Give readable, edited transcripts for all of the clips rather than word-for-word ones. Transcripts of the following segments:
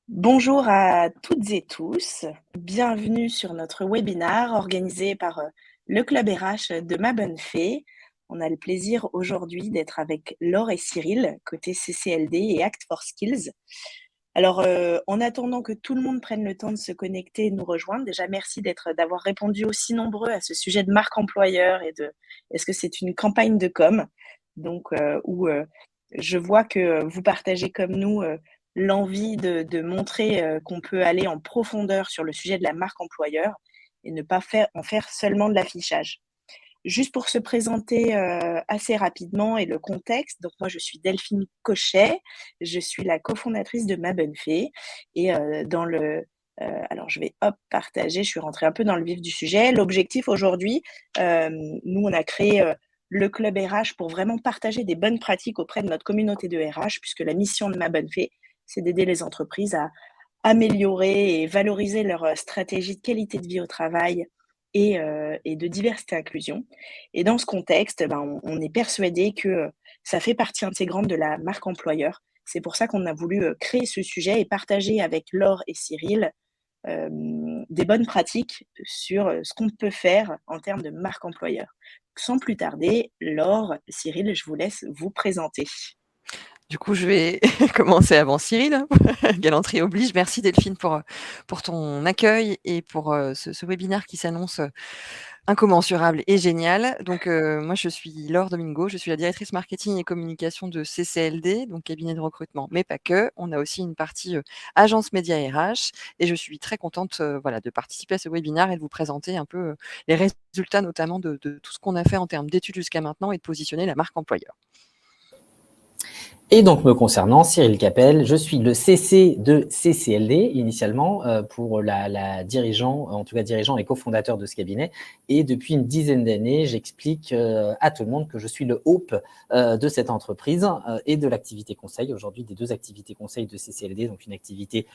Bonjour à toutes et tous. Bienvenue sur notre webinaire organisé par le Club RH de Ma Bonne Fée. On a le plaisir aujourd'hui d'être avec Laure et Cyril, côté CCLD et Act for Skills. Alors, en attendant que tout le monde prenne le temps de se connecter et de nous rejoindre, déjà merci d'avoir répondu aussi nombreux à ce sujet de marque employeur et de est-ce que c'est une campagne de com? Donc, où je vois que vous partagez comme nous l'envie de montrer qu'on peut aller en profondeur sur le sujet de la marque employeur et ne pas en faire seulement de l'affichage. Juste pour se présenter assez rapidement et le contexte, donc moi je suis Delphine Cochet, je suis la cofondatrice de Ma Bonne Fée et alors je vais partager, je suis rentrée un peu dans le vif du sujet. L'objectif aujourd'hui, nous on a créé le club RH pour vraiment partager des bonnes pratiques auprès de notre communauté de RH, puisque la mission de Ma Bonne Fée, c'est d'aider les entreprises à améliorer et valoriser leur stratégie de qualité de vie au travail et de diversité inclusion. Et dans ce contexte, ben, on est persuadé que ça fait partie intégrante de la marque employeur. C'est pour ça qu'on a voulu créer ce sujet et partager avec Laure et Cyril des bonnes pratiques sur ce qu'on peut faire en termes de marque employeur. Sans plus tarder, Laure, Cyril, je vous laisse vous présenter. Du coup, je vais commencer avant Cyril, hein. Galanterie oblige. Merci Delphine pour ton accueil et pour ce webinaire qui s'annonce incommensurable et génial. Donc, moi, je suis Laure Domingo, je suis la directrice marketing et communication de CCLD, donc cabinet de recrutement, mais pas que. On a aussi une partie agence média RH et je suis très contente voilà, de participer à ce webinaire et de vous présenter un peu les résultats, notamment de tout ce qu'on a fait en termes d'études jusqu'à maintenant et de positionner la marque employeur. Et donc, me concernant, Cyril Capel, je suis le CC de CCLD, initialement, pour la dirigeant, en tout cas dirigeant et cofondateur de ce cabinet. Et depuis une dizaine d'années, j'explique à tout le monde que je suis le hope de cette entreprise et de l'activité conseil, aujourd'hui des deux activités conseil de CCLD, donc une activité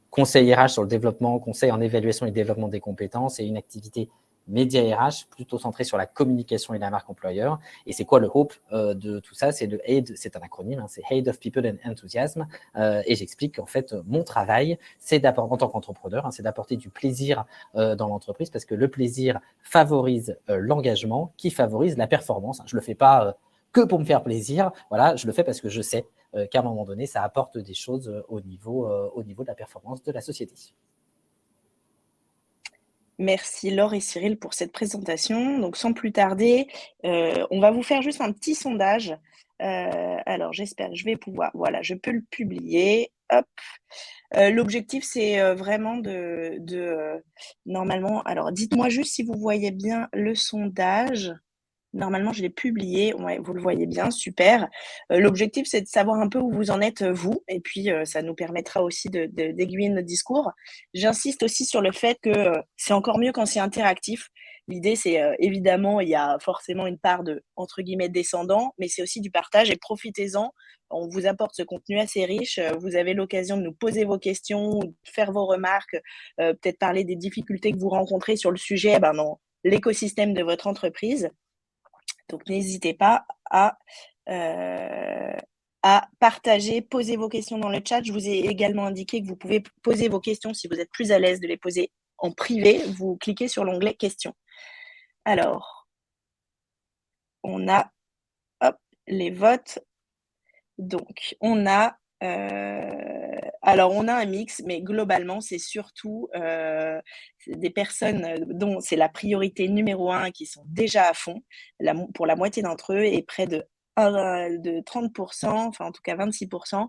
conseil RH sur le développement, conseil en évaluation et développement des compétences, et une activité média RH, plutôt centrée sur la communication et la marque employeur. Et c'est quoi le hope de tout ça? C'est le HAID, c'est un acronyme, hein, c'est Aid of People and Enthusiasm. Et j'explique qu'en fait, mon travail, c'est d'apporter, en tant qu'entrepreneur, hein, c'est d'apporter du plaisir dans l'entreprise, parce que le plaisir favorise l'engagement, qui favorise la performance. Je ne le fais pas que pour me faire plaisir, voilà, je le fais parce que je sais qu'à un moment donné, ça apporte des choses au niveau de la performance de la société. Merci Laure et Cyril pour cette présentation. Donc sans plus tarder, on va vous faire juste un petit sondage. Alors j'espère que je vais pouvoir, voilà, je peux le publier. Hop. L'objectif, c'est vraiment normalement, alors dites-moi juste si vous voyez bien le sondage. Normalement, je l'ai publié. Ouais, vous le voyez bien, super. L'objectif, c'est de savoir un peu où vous en êtes, vous, et puis ça nous permettra aussi d'aiguiller notre discours. J'insiste aussi sur le fait que c'est encore mieux quand c'est interactif. L'idée, c'est évidemment, il y a forcément une part de, entre guillemets, descendant, mais c'est aussi du partage et profitez-en. On vous apporte ce contenu assez riche. Vous avez l'occasion de nous poser vos questions, de faire vos remarques, peut-être parler des difficultés que vous rencontrez sur le sujet dans l'écosystème de votre entreprise. Donc n'hésitez pas à partager, poser vos questions dans le chat. Je vous ai également indiqué que vous pouvez poser vos questions si vous êtes plus à l'aise de les poser en privé. Vous cliquez sur l'onglet questions. Alors, on a les votes. Donc, on a un mix, mais globalement, c'est surtout des personnes dont c'est la priorité numéro 1 qui sont déjà à fond, pour la moitié d'entre eux, et près de 30%, enfin en tout cas 26%,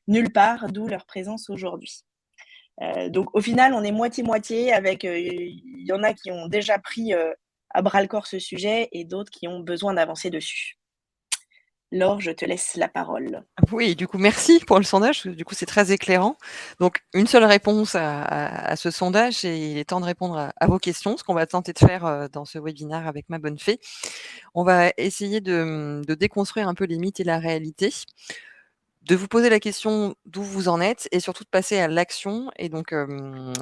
nulle part, d'où leur présence aujourd'hui. Donc au final, on est moitié-moitié avec, il y en a qui ont déjà pris à bras-le-corps ce sujet et d'autres qui ont besoin d'avancer dessus. Laure, je te laisse la parole. Oui, du coup, merci pour le sondage. Du coup, c'est très éclairant. Donc, une seule réponse à ce sondage et il est temps de répondre à vos questions, ce qu'on va tenter de faire dans ce webinaire avec Ma Bonne Fée. On va essayer de déconstruire un peu les mythes et la réalité, de vous poser la question d'où vous en êtes et surtout de passer à l'action. Et donc,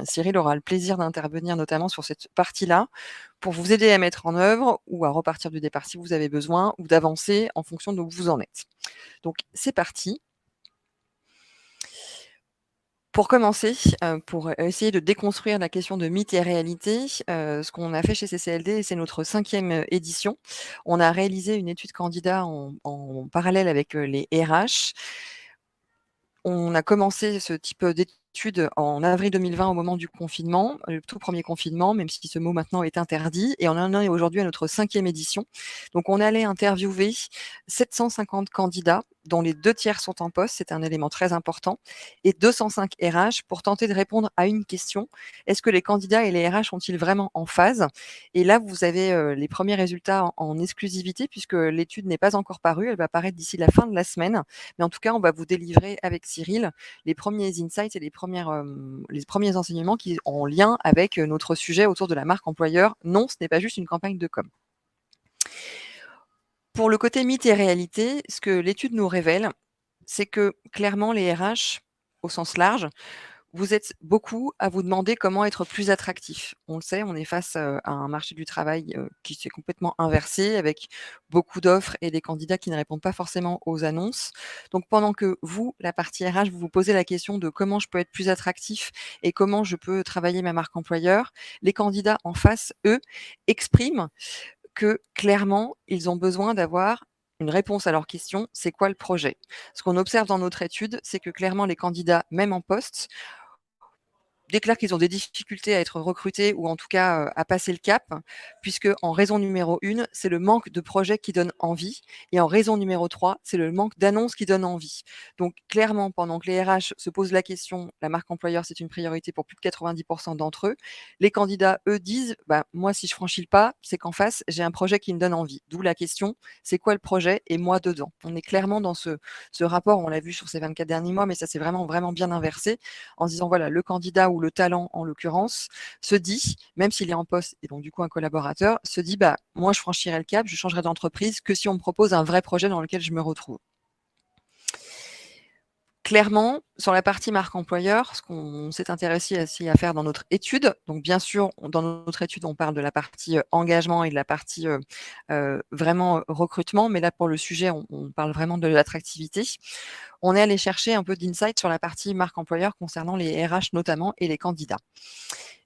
Cyril aura le plaisir d'intervenir notamment sur cette partie-là pour vous aider à mettre en œuvre ou à repartir du départ si vous avez besoin ou d'avancer en fonction d'où vous en êtes. Donc, c'est parti. Pour commencer, pour essayer de déconstruire la question de mythe et réalité, ce qu'on a fait chez CCLD, c'est notre 5e édition. On a réalisé une étude candidat en parallèle avec les RH. On a commencé ce type d'étude en avril 2020 au moment du confinement, le tout premier confinement, même si ce mot maintenant est interdit, et on en est aujourd'hui à notre 5e édition. Donc on allait interviewer 750 candidats, dont les 2/3 sont en poste, c'est un élément très important, et 205 RH pour tenter de répondre à une question: est-ce que les candidats et les RH sont-ils vraiment en phase? Et là, vous avez les premiers résultats en exclusivité, puisque l'étude n'est pas encore parue, elle va paraître d'ici la fin de la semaine. Mais en tout cas, on va vous délivrer avec Cyril les premiers insights et les premiers enseignements qui ont en lien avec notre sujet autour de la marque employeur. Non, ce n'est pas juste une campagne de com. Pour le côté mythe et réalité, ce que l'étude nous révèle, c'est que clairement les RH, au sens large, vous êtes beaucoup à vous demander comment être plus attractif. On le sait, on est face à un marché du travail qui s'est complètement inversé, avec beaucoup d'offres et des candidats qui ne répondent pas forcément aux annonces. Donc pendant que vous, la partie RH, vous vous posez la question de comment je peux être plus attractif et comment je peux travailler ma marque employeur, les candidats en face, eux, expriment que clairement, ils ont besoin d'avoir une réponse à leur question: c'est quoi le projet? Ce qu'on observe dans notre étude, c'est que clairement les candidats, même en poste, déclarent qu'ils ont des difficultés à être recrutés ou en tout cas, à passer le cap, puisque en raison numéro 1, c'est le manque de projets qui donne envie, et en raison numéro 3, c'est le manque d'annonces qui donne envie. Donc clairement, pendant que les RH se posent la question, la marque employeur, c'est une priorité pour plus de 90 d'entre eux. Les candidats, eux, disent: «Bah, moi, si je franchis le pas, c'est qu'en face, j'ai un projet qui me donne envie». D'où la question: «C'est quoi le projet et moi dedans?» On est clairement dans ce rapport, on l'a vu sur ces 24 derniers mois, mais ça s'est vraiment, vraiment bien inversé, en se disant voilà, le candidat ou le talent en l'occurrence se dit, même s'il est en poste et donc du coup un collaborateur, se dit bah moi je franchirai le cap, je changerai d'entreprise que si on me propose un vrai projet dans lequel je me retrouve. Clairement, sur la partie marque employeur, ce qu'on s'est intéressé aussi à faire dans notre étude, donc bien sûr, dans notre étude, on parle de la partie engagement et de la partie vraiment recrutement, mais là pour le sujet, on parle vraiment de l'attractivité. On est allé chercher un peu d'insight sur la partie marque employeur concernant les RH notamment et les candidats.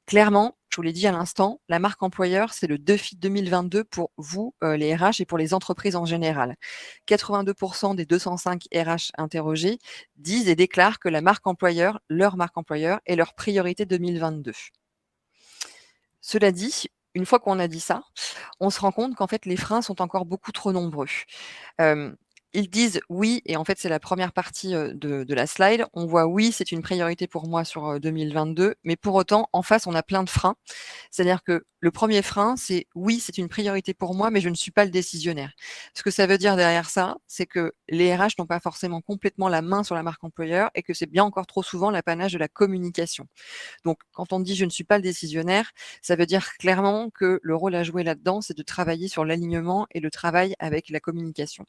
Clairement, je vous l'ai dit à l'instant, la marque employeur, c'est le défi 2022 pour vous, les RH et pour les entreprises en général. 82 des 205 RH interrogés disent et déclarent que la marque employeur, leur marque employeur, est leur priorité 2022. Cela dit, une fois qu'on a dit ça, on se rend compte qu'en fait les freins sont encore beaucoup trop nombreux. Ils disent: «Oui» et en fait, c'est la première partie, de la slide. On voit: «Oui, c'est une priorité pour moi sur, 2022», mais pour autant, en face, on a plein de freins. C'est-à-dire que le premier frein, c'est: «Oui, c'est une priorité pour moi, mais je ne suis pas le décisionnaire». Ce que ça veut dire derrière ça, c'est que les RH n'ont pas forcément complètement la main sur la marque employeur et que c'est bien encore trop souvent l'apanage de la communication. Donc quand on dit: «Je ne suis pas le décisionnaire», ça veut dire clairement que le rôle à jouer là-dedans, c'est de travailler sur l'alignement et le travail avec la communication.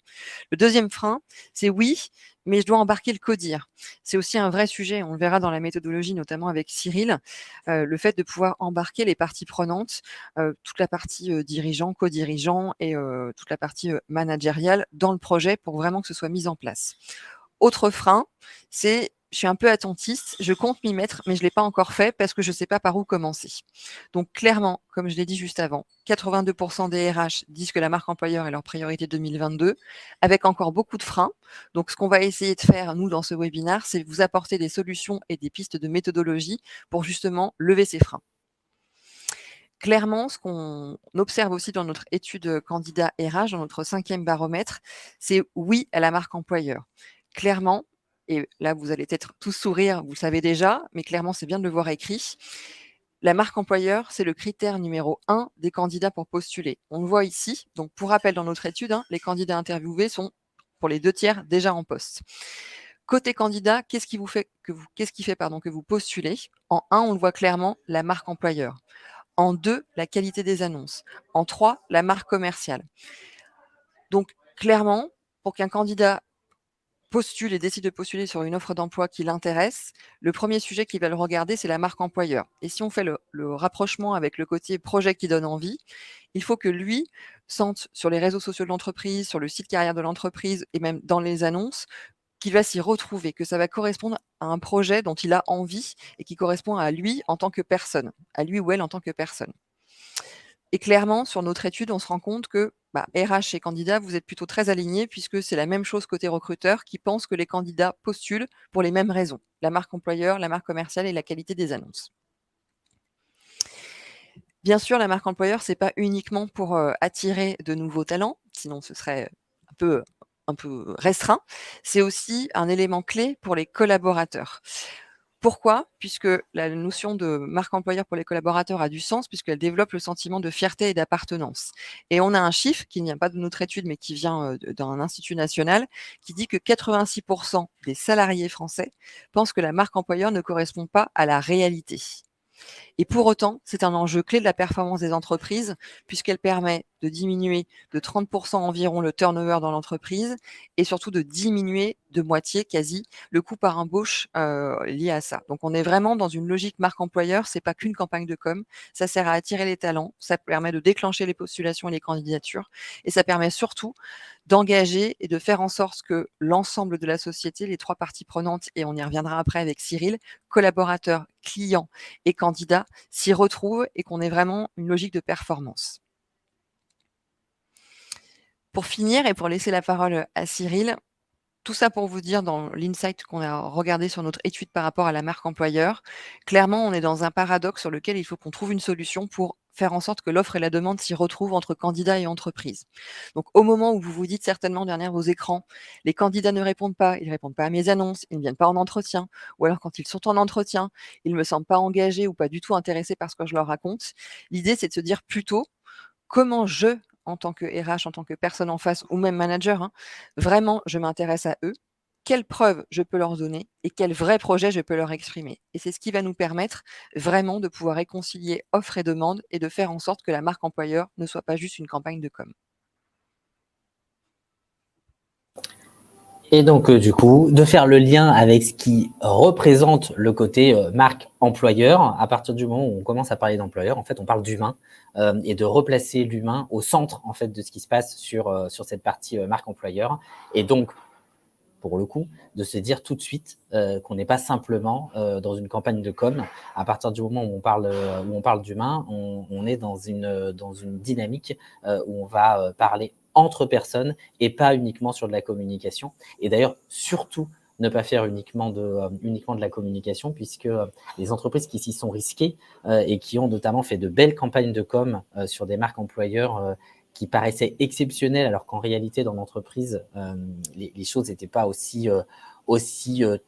Le deuxième frein, c'est: «Oui, mais je dois embarquer le codir». C'est aussi un vrai sujet, on le verra dans la méthodologie, notamment avec Cyril, le fait de pouvoir embarquer les parties prenantes, toute la partie, dirigeant, co-dirigeant et toute la partie, managériale dans le projet pour vraiment que ce soit mis en place. Autre frein, c'est: je suis un peu attentiste, je compte m'y mettre, mais je ne l'ai pas encore fait parce que je ne sais pas par où commencer. Donc clairement, comme je l'ai dit juste avant, 82 des RH disent que la marque employeur est leur priorité 2022, avec encore beaucoup de freins. Donc ce qu'on va essayer de faire, nous, dans ce webinaire, c'est vous apporter des solutions et des pistes de méthodologie pour justement lever ces freins. Clairement, ce qu'on observe aussi dans notre étude candidat RH, dans notre 5e baromètre, c'est oui à la marque employeur. Clairement, et là vous allez peut-être tous sourire, vous le savez déjà, mais clairement c'est bien de le voir écrit. La marque employeur, c'est le critère numéro 1 des candidats pour postuler. On le voit ici, donc pour rappel dans notre étude, les candidats interviewés sont pour les 2/3 déjà en poste. Côté candidat, qu'est-ce qui fait que vous postulez? En 1, on le voit clairement, la marque employeur. En 2, la qualité des annonces. En 3, la marque commerciale. Donc clairement, pour qu'un candidat postule et décide de postuler sur une offre d'emploi qui l'intéresse, le premier sujet qu'il va le regarder, c'est la marque employeur. Et si on fait le rapprochement avec le côté projet qui donne envie, il faut que lui sente sur les réseaux sociaux de l'entreprise, sur le site carrière de l'entreprise et même dans les annonces, qu'il va s'y retrouver, que ça va correspondre à un projet dont il a envie et qui correspond à lui en tant que personne, à lui ou elle en tant que personne. Et clairement, sur notre étude, on se rend compte que RH et candidats, vous êtes plutôt très alignés puisque c'est la même chose côté recruteur qui pense que les candidats postulent pour les mêmes raisons, la marque employeur, la marque commerciale et la qualité des annonces. Bien sûr, la marque employeur, c'est pas uniquement pour attirer de nouveaux talents, sinon ce serait un peu restreint. C'est aussi un élément clé pour les collaborateurs. Pourquoi? Puisque la notion de marque employeur pour les collaborateurs a du sens, puisqu'elle développe le sentiment de fierté et d'appartenance. Et on a un chiffre qui ne vient pas de notre étude, mais qui vient d'un institut national, qui dit que 86% des salariés français pensent que la marque employeur ne correspond pas à la réalité. Et pour autant, c'est un enjeu clé de la performance des entreprises, puisqu'elle permet de diminuer de 30% environ le turnover dans l'entreprise et surtout de diminuer de moitié quasi le coût par embauche lié à ça. Donc on est vraiment dans une logique marque employeur, c'est pas qu'une campagne de com, ça sert à attirer les talents, ça permet de déclencher les postulations et les candidatures et ça permet surtout d'engager et de faire en sorte que l'ensemble de la société, les trois parties prenantes, et on y reviendra après avec Cyril, collaborateurs, clients et candidats, s'y retrouvent et qu'on ait vraiment une logique de performance. Pour finir et pour laisser la parole à Cyril, tout ça pour vous dire dans l'insight qu'on a regardé sur notre étude par rapport à la marque employeur, clairement, on est dans un paradoxe sur lequel il faut qu'on trouve une solution pour faire en sorte que l'offre et la demande s'y retrouvent entre candidats et entreprises. Donc, au moment où vous vous dites certainement derrière vos écrans, les candidats ne répondent pas, ils ne répondent pas à mes annonces, ils ne viennent pas en entretien, ou alors quand ils sont en entretien, ils ne me semblent pas engagés ou pas du tout intéressés par ce que je leur raconte. L'idée, c'est de se dire plutôt comment je, en tant que RH, en tant que personne en face ou même manager, vraiment, je m'intéresse à eux, quelles preuves je peux leur donner et quel vrai projet je peux leur exprimer. Et c'est ce qui va nous permettre vraiment de pouvoir réconcilier offre et demande et de faire en sorte que la marque employeur ne soit pas juste une campagne de com. Et donc, du coup, de faire le lien avec ce qui représente le côté marque employeur. À partir du moment où on commence à parler d'employeur, en fait, on parle d'humain et de replacer l'humain au centre, en fait, de ce qui se passe sur cette partie marque employeur. Et donc, pour le coup, de se dire tout de suite qu'on n'est pas simplement dans une campagne de com. À partir du moment où on parle d'humain, on est dans une dynamique où on va parler entre personnes et pas uniquement sur de la communication. Et d'ailleurs, surtout, ne pas faire uniquement de la communication, puisque les entreprises qui s'y sont risquées et qui ont notamment fait de belles campagnes de com sur des marques employeurs qui paraissaient exceptionnelles, alors qu'en réalité, dans l'entreprise, les choses n'étaient pas aussi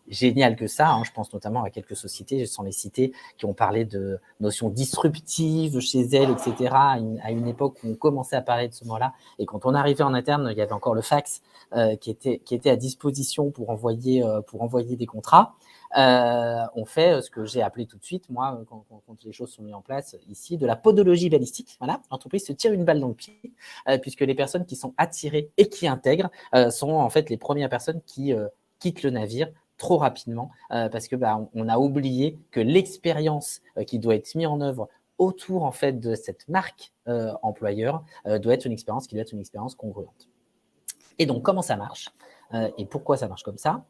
géniales que ça. Je pense notamment à quelques sociétés, sans les citer, qui ont parlé de notions disruptives chez elles, etc., à une époque où on commençait à parler de ce mot-là. Et quand on arrivait en interne, il y avait encore le fax qui était à disposition pour envoyer des contrats. On fait ce que j'ai appelé tout de suite, moi, quand les choses sont mises en place ici, de la podologie balistique. Voilà, l'entreprise se tire une balle dans le pied, puisque les personnes qui sont attirées et qui intègrent sont en fait les premières personnes qui quittent le navire trop rapidement, parce que on a oublié que l'expérience qui doit être mise en œuvre autour en fait de cette marque employeur doit être une expérience congruente. Et donc, comment ça marche et pourquoi ça marche comme ça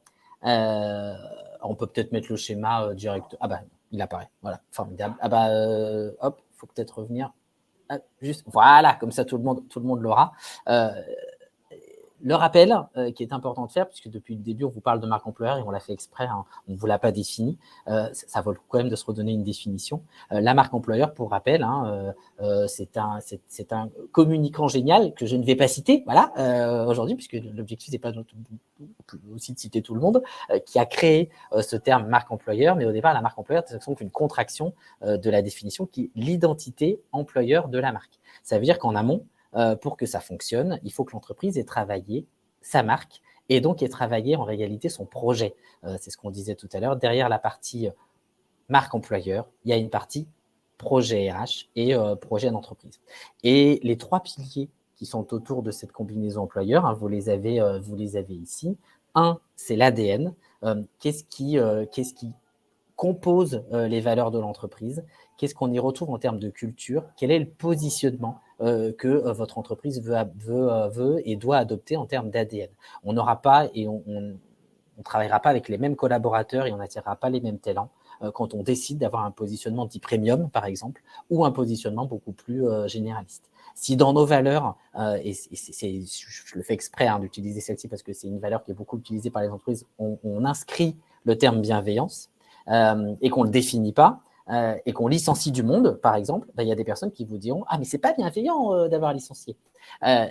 on peut peut-être mettre le schéma direct. Ah bah, il apparaît. Voilà, formidable. Ah bah, hop, il faut peut-être revenir. Juste, voilà, comme ça tout le monde l'aura. Le rappel qui est important de faire, puisque depuis le début, on vous parle de marque employeur et on l'a fait exprès, on ne vous l'a pas défini. Ça vaut quand même de se redonner une définition. La marque employeur, pour rappel, c'est un communicant génial que je ne vais pas citer, voilà, aujourd'hui, puisque l'objectif n'est pas aussi de citer tout le monde, qui a créé ce terme marque employeur. Mais au départ, la marque employeur, c'est donc une contraction de la définition qui est l'identité employeur de la marque. Ça veut dire qu'en amont, pour que ça fonctionne, il faut que l'entreprise ait travaillé sa marque et donc ait travaillé en réalité son projet. C'est ce qu'on disait tout à l'heure. Derrière la partie marque employeur, il y a une partie projet RH et projet d'entreprise. Et les trois piliers qui sont autour de cette combinaison employeur, vous les avez ici. Un, c'est l'ADN. Qu'est-ce qui compose les valeurs de l'entreprise? Qu'est-ce qu'on y retrouve en termes de culture? Quel est le positionnement que votre entreprise veut et doit adopter en termes d'ADN? On n'aura pas, et ne travaillera pas avec les mêmes collaborateurs et on n'attirera pas les mêmes talents quand on décide d'avoir un positionnement dit premium, par exemple, ou un positionnement beaucoup plus généraliste. Si dans nos valeurs, je le fais exprès d'utiliser celle-ci parce que c'est une valeur qui est beaucoup utilisée par les entreprises, on inscrit le terme bienveillance et qu'on ne le définit pas, et qu'on licencie du monde, par exemple, il y a des personnes qui vous diront « Ah, mais c'est pas bienveillant d'avoir licencié ».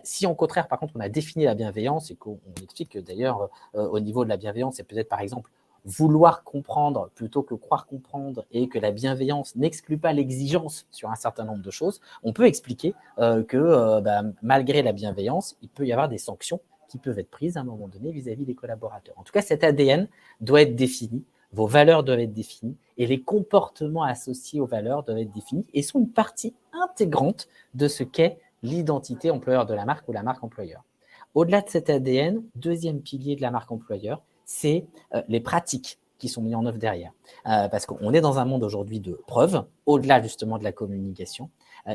Si au contraire, par contre, on a défini la bienveillance et qu'on explique que d'ailleurs, au niveau de la bienveillance, c'est peut-être par exemple vouloir comprendre plutôt que croire comprendre et que la bienveillance n'exclut pas l'exigence sur un certain nombre de choses, on peut expliquer que malgré la bienveillance, il peut y avoir des sanctions qui peuvent être prises à un moment donné vis-à-vis des collaborateurs. En tout cas, cet ADN doit être défini, vos valeurs doivent être définies et les comportements associés aux valeurs doivent être définis et sont une partie intégrante de ce qu'est l'identité employeur de la marque ou la marque employeur. Au-delà de cet ADN, deuxième pilier de la marque employeur, c'est les pratiques qui sont mises en œuvre derrière. Parce qu'on est dans un monde aujourd'hui de preuves, au-delà justement de la communication,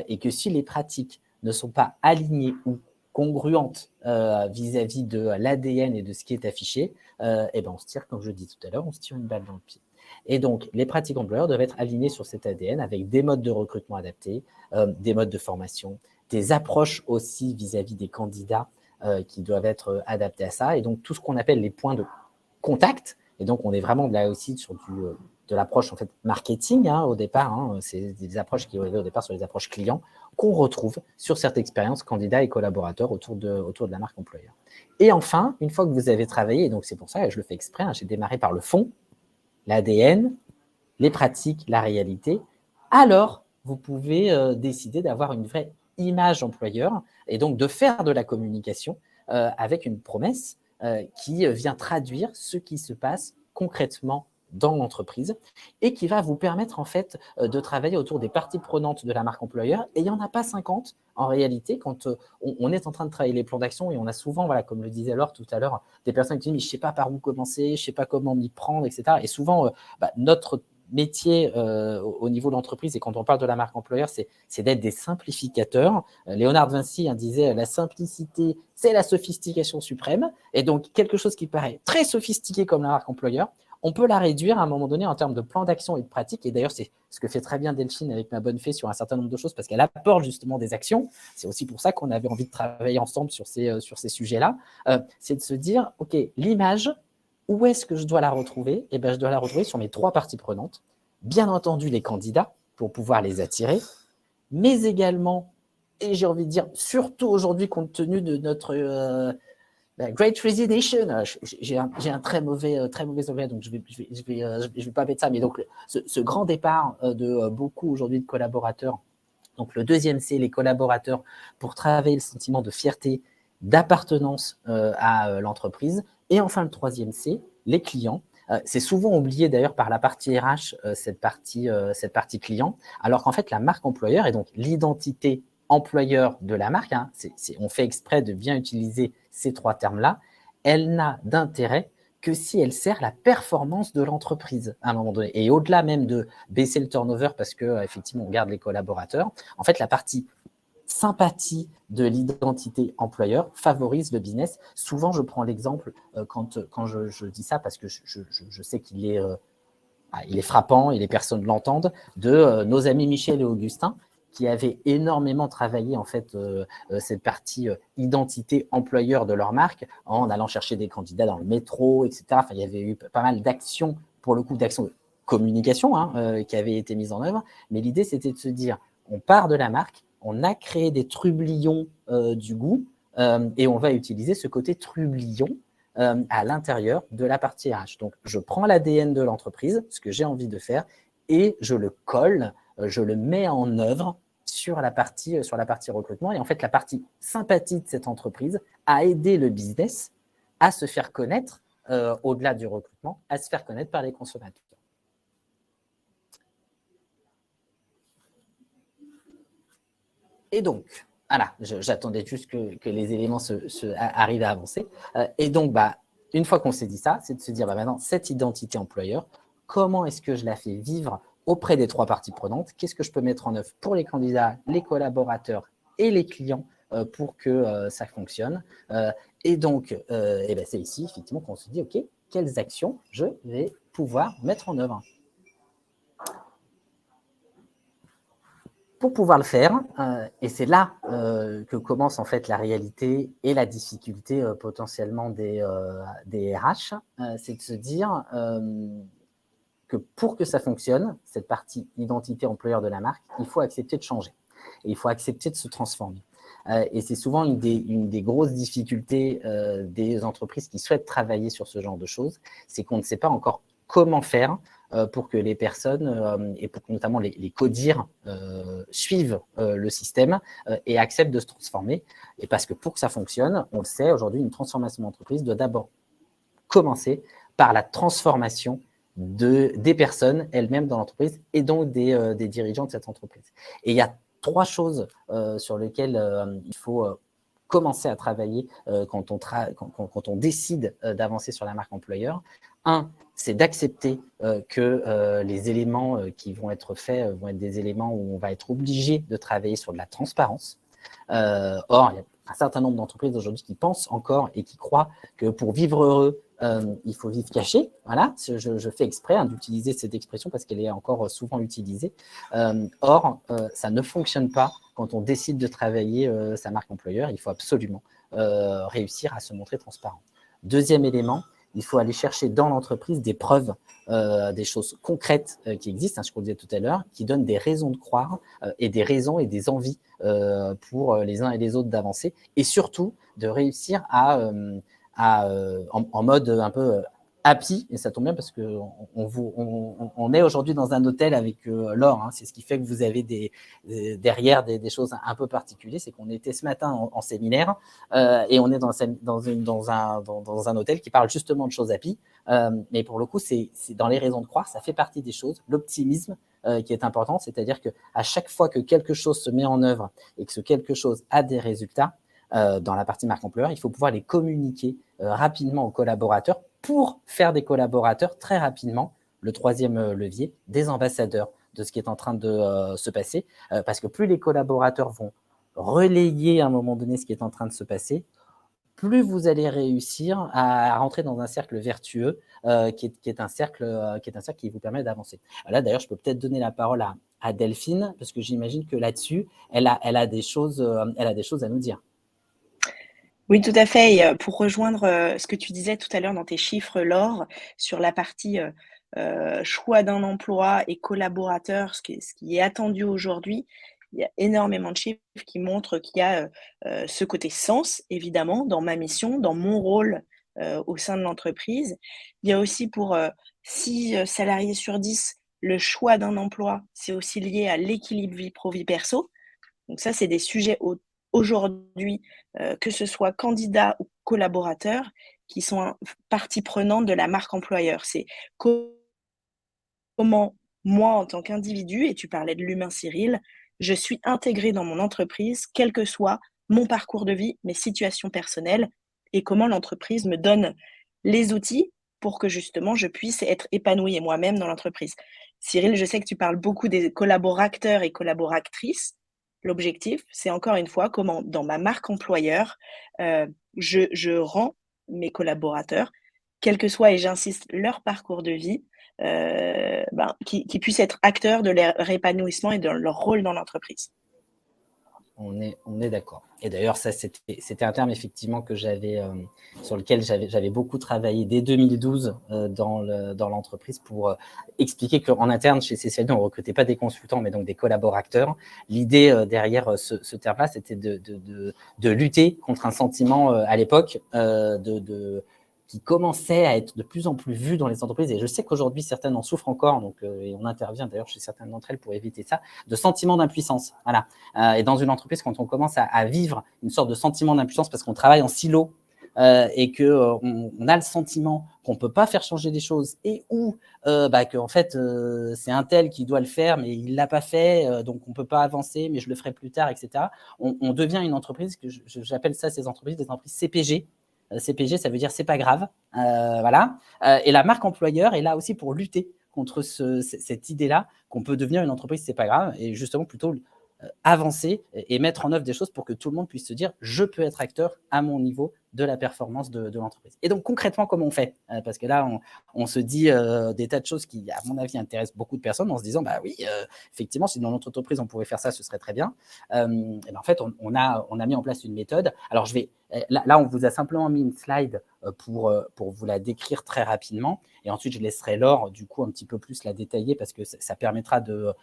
et que si les pratiques ne sont pas alignées ou congruentes vis-à-vis de l'ADN et de ce qui est affiché, on se tire, comme je dis tout à l'heure, on se tire une balle dans le pied. Et donc, les pratiques employeurs doivent être alignées sur cet ADN avec des modes de recrutement adaptés, des modes de formation, des approches aussi vis-à-vis des candidats qui doivent être adaptés à ça. Et donc, tout ce qu'on appelle les points de contact. Et donc, on est vraiment là aussi sur de l'approche en fait marketing au départ. C'est des approches qui au départ sur les approches clients qu'on retrouve sur cette expérience candidat et collaborateur autour de la marque employeur. Et enfin, une fois que vous avez travaillé, et donc c'est pour ça que je le fais exprès, j'ai démarré par le fond, l'ADN, les pratiques, la réalité, alors vous pouvez décider d'avoir une vraie image employeur et donc de faire de la communication avec une promesse qui vient traduire ce qui se passe concrètement dans l'entreprise et qui va vous permettre en fait de travailler autour des parties prenantes de la marque employeur. Et il n'y en a pas 50 en réalité quand on est en train de travailler les plans d'action et on a souvent, voilà, comme le disait Laure tout à l'heure, des personnes qui disent « mais je ne sais pas par où commencer, je ne sais pas comment m'y prendre », etc. Et souvent, notre métier au niveau de l'entreprise et quand on parle de la marque employeur, c'est d'être des simplificateurs. Léonard de Vinci disait « la simplicité, c'est la sophistication suprême ». Et donc, quelque chose qui paraît très sophistiqué comme la marque employeur, on peut la réduire à un moment donné en termes de plan d'action et de pratique. Et d'ailleurs, c'est ce que fait très bien Delphine avec Ma Bonne Fée sur un certain nombre de choses parce qu'elle apporte justement des actions. C'est aussi pour ça qu'on avait envie de travailler ensemble sur ces sujets-là. C'est de se dire, OK, l'image, où est-ce que je dois la retrouver ? Eh bien, je dois la retrouver sur mes 3 parties prenantes. Bien entendu, les candidats, pour pouvoir les attirer, mais également, et j'ai envie de dire, surtout aujourd'hui, compte tenu de notre Great Resignation, j'ai un très mauvais anglais, donc je vais pas mettre ça, mais donc ce grand départ de beaucoup aujourd'hui de collaborateurs. Donc le deuxième, c'est les collaborateurs pour travailler le sentiment de fierté, d'appartenance à l'entreprise. Et enfin, le troisième, c'est les clients. C'est souvent oublié d'ailleurs par la partie RH, cette partie client, alors qu'en fait, la marque employeur et donc l'identité employeur de la marque, on fait exprès de bien utiliser ces 3 termes-là, elle n'a d'intérêt que si elle sert la performance de l'entreprise à un moment donné. Et au-delà même de baisser le turnover parce qu'effectivement, on garde les collaborateurs, en fait, la partie sympathie de l'identité employeur favorise le business. Souvent, je prends l'exemple quand je dis ça parce que je sais qu'il est frappant et les personnes l'entendent, de nos amis Michel et Augustin qui avaient énormément travaillé en fait cette partie identité employeur de leur marque en allant chercher des candidats dans le métro, etc. Enfin, il y avait eu pas mal d'actions, pour le coup d'actions de communication qui avaient été mises en œuvre, mais l'idée c'était de se dire, on part de la marque, on a créé des trublions du goût et on va utiliser ce côté trublion à l'intérieur de la partie RH. Donc, je prends l'ADN de l'entreprise, ce que j'ai envie de faire, et je le colle, je le mets en œuvre sur la partie recrutement. Et en fait, la partie sympathie de cette entreprise a aidé le business à se faire connaître, au-delà du recrutement, à se faire connaître par les consommateurs. Et donc, voilà, j'attendais juste que les éléments arrivent à avancer. Et donc, une fois qu'on s'est dit ça, c'est de se dire, maintenant, cette identité employeur, comment est-ce que je la fais vivre auprès des 3 parties prenantes? Qu'est-ce que je peux mettre en œuvre pour les candidats, les collaborateurs et les clients pour que ça fonctionne? Et donc, c'est ici, effectivement, qu'on se dit, OK, quelles actions je vais pouvoir mettre en œuvre. Pour pouvoir le faire, et c'est là que commence en fait la réalité et la difficulté potentiellement des RH, c'est de se dire que pour que ça fonctionne, cette partie identité employeur de la marque, il faut accepter de changer. Et il faut accepter de se transformer. Et c'est souvent une des grosses difficultés des entreprises qui souhaitent travailler sur ce genre de choses, c'est qu'on ne sait pas encore comment faire pour que les personnes, et pour que notamment les codir, suivent le système et acceptent de se transformer. Et parce que pour que ça fonctionne, on le sait, aujourd'hui, une transformation d'entreprise doit d'abord commencer par la transformation des personnes elles-mêmes dans l'entreprise et donc des dirigeants de cette entreprise. Et il y a 3 choses sur lesquelles il faut commencer à travailler quand on décide d'avancer sur la marque employeur. 1, c'est d'accepter que les éléments qui vont être faits vont être des éléments où on va être obligé de travailler sur de la transparence. Or, il y a un certain nombre d'entreprises aujourd'hui qui pensent encore et qui croient que pour vivre heureux, il faut vivre caché. Voilà, je fais exprès d'utiliser cette expression parce qu'elle est encore souvent utilisée. Or, ça ne fonctionne pas quand on décide de travailler sa marque employeur. Il faut absolument réussir à se montrer transparent. Deuxième élément, il faut aller chercher dans l'entreprise des preuves, des choses concrètes qui existent, je vous le disais tout à l'heure, qui donnent des raisons de croire et des raisons et des envies pour les uns et les autres d'avancer, et surtout de réussir en mode un peu happy, et ça tombe bien parce qu'on est aujourd'hui dans un hôtel avec Laure, c'est ce qui fait que vous avez derrière des choses un peu particulières, c'est qu'on était ce matin en séminaire et on est dans un hôtel qui parle justement de choses happy, mais pour le coup, c'est dans les raisons de croire, ça fait partie des choses, l'optimisme qui est important, c'est-à-dire qu'à chaque fois que quelque chose se met en œuvre et que ce quelque chose a des résultats, dans la partie marque employeur, il faut pouvoir les communiquer rapidement aux collaborateurs pour faire des collaborateurs très rapidement, le troisième levier, des ambassadeurs de ce qui est en train de se passer, parce que plus les collaborateurs vont relayer à un moment donné ce qui est en train de se passer, plus vous allez réussir à rentrer dans un cercle vertueux qui est un cercle qui vous permet d'avancer. Là, d'ailleurs, je peux peut-être donner la parole à Delphine, parce que j'imagine que là-dessus, elle a des choses à nous dire. Oui, tout à fait. Et pour rejoindre ce que tu disais tout à l'heure dans tes chiffres, Laure, sur la partie choix d'un emploi et collaborateur, ce qui est attendu aujourd'hui, il y a énormément de chiffres qui montrent qu'il y a ce côté sens, évidemment, dans ma mission, dans mon rôle au sein de l'entreprise. Il y a aussi pour 6 salariés sur 10, le choix d'un emploi, c'est aussi lié à l'équilibre vie pro-vie perso. Donc ça, c'est des sujets aujourd'hui, que ce soit candidats ou collaborateurs, qui sont partie prenante de la marque employeur. C'est comment moi, en tant qu'individu, et tu parlais de l'humain Cyril, je suis intégrée dans mon entreprise, quel que soit mon parcours de vie, mes situations personnelles, et comment l'entreprise me donne les outils pour que justement je puisse être épanouie moi-même dans l'entreprise. Cyril, je sais que tu parles beaucoup des collaborateurs et collaboratrices. L'objectif, c'est encore une fois comment, dans ma marque employeur, je rends mes collaborateurs, quel que soit, et j'insiste, leur parcours de vie, qui puissent être acteurs de leur épanouissement et de leur rôle dans l'entreprise. On est d'accord. Et d'ailleurs, ça, c'était un terme effectivement que sur lequel j'avais beaucoup travaillé dès 2012 dans l'entreprise pour expliquer qu'en interne, chez CCLD, on ne recrutait pas des consultants, mais donc des collaborateurs. L'idée derrière ce terme-là, c'était de lutter contre un sentiment à l'époque qui commençait à être de plus en plus vu dans les entreprises, et je sais qu'aujourd'hui, certaines en souffrent encore, et on intervient d'ailleurs chez certaines d'entre elles pour éviter ça, de sentiment d'impuissance. Voilà. Et dans une entreprise, quand on commence à vivre une sorte de sentiment d'impuissance parce qu'on travaille en silo et qu'on a le sentiment qu'on ne peut pas faire changer des choses, et qu'en fait, c'est un tel qui doit le faire, mais il ne l'a pas fait, donc on ne peut pas avancer, mais je le ferai plus tard, etc. On devient une entreprise, j'appelle ça ces entreprises, des entreprises CPG. CPG, ça veut dire c'est pas grave, voilà. Et la marque employeur est là aussi pour lutter contre cette idée-là qu'on peut devenir une entreprise, c'est pas grave, et justement plutôt avancer et mettre en œuvre des choses pour que tout le monde puisse se dire je peux être acteur à mon niveau de la performance de l'entreprise. Et donc, concrètement, comment on fait ? Parce que là, on se dit des tas de choses qui, à mon avis, intéressent beaucoup de personnes en se disant, bah oui, effectivement, si dans notre entreprise, on pouvait faire ça, ce serait très bien. Et ben, en fait, on a mis en place une méthode. Alors, là, on vous a simplement mis une slide pour vous la décrire très rapidement. Et ensuite, je laisserai Laure, du coup, un petit peu plus la détailler parce que ça permettra de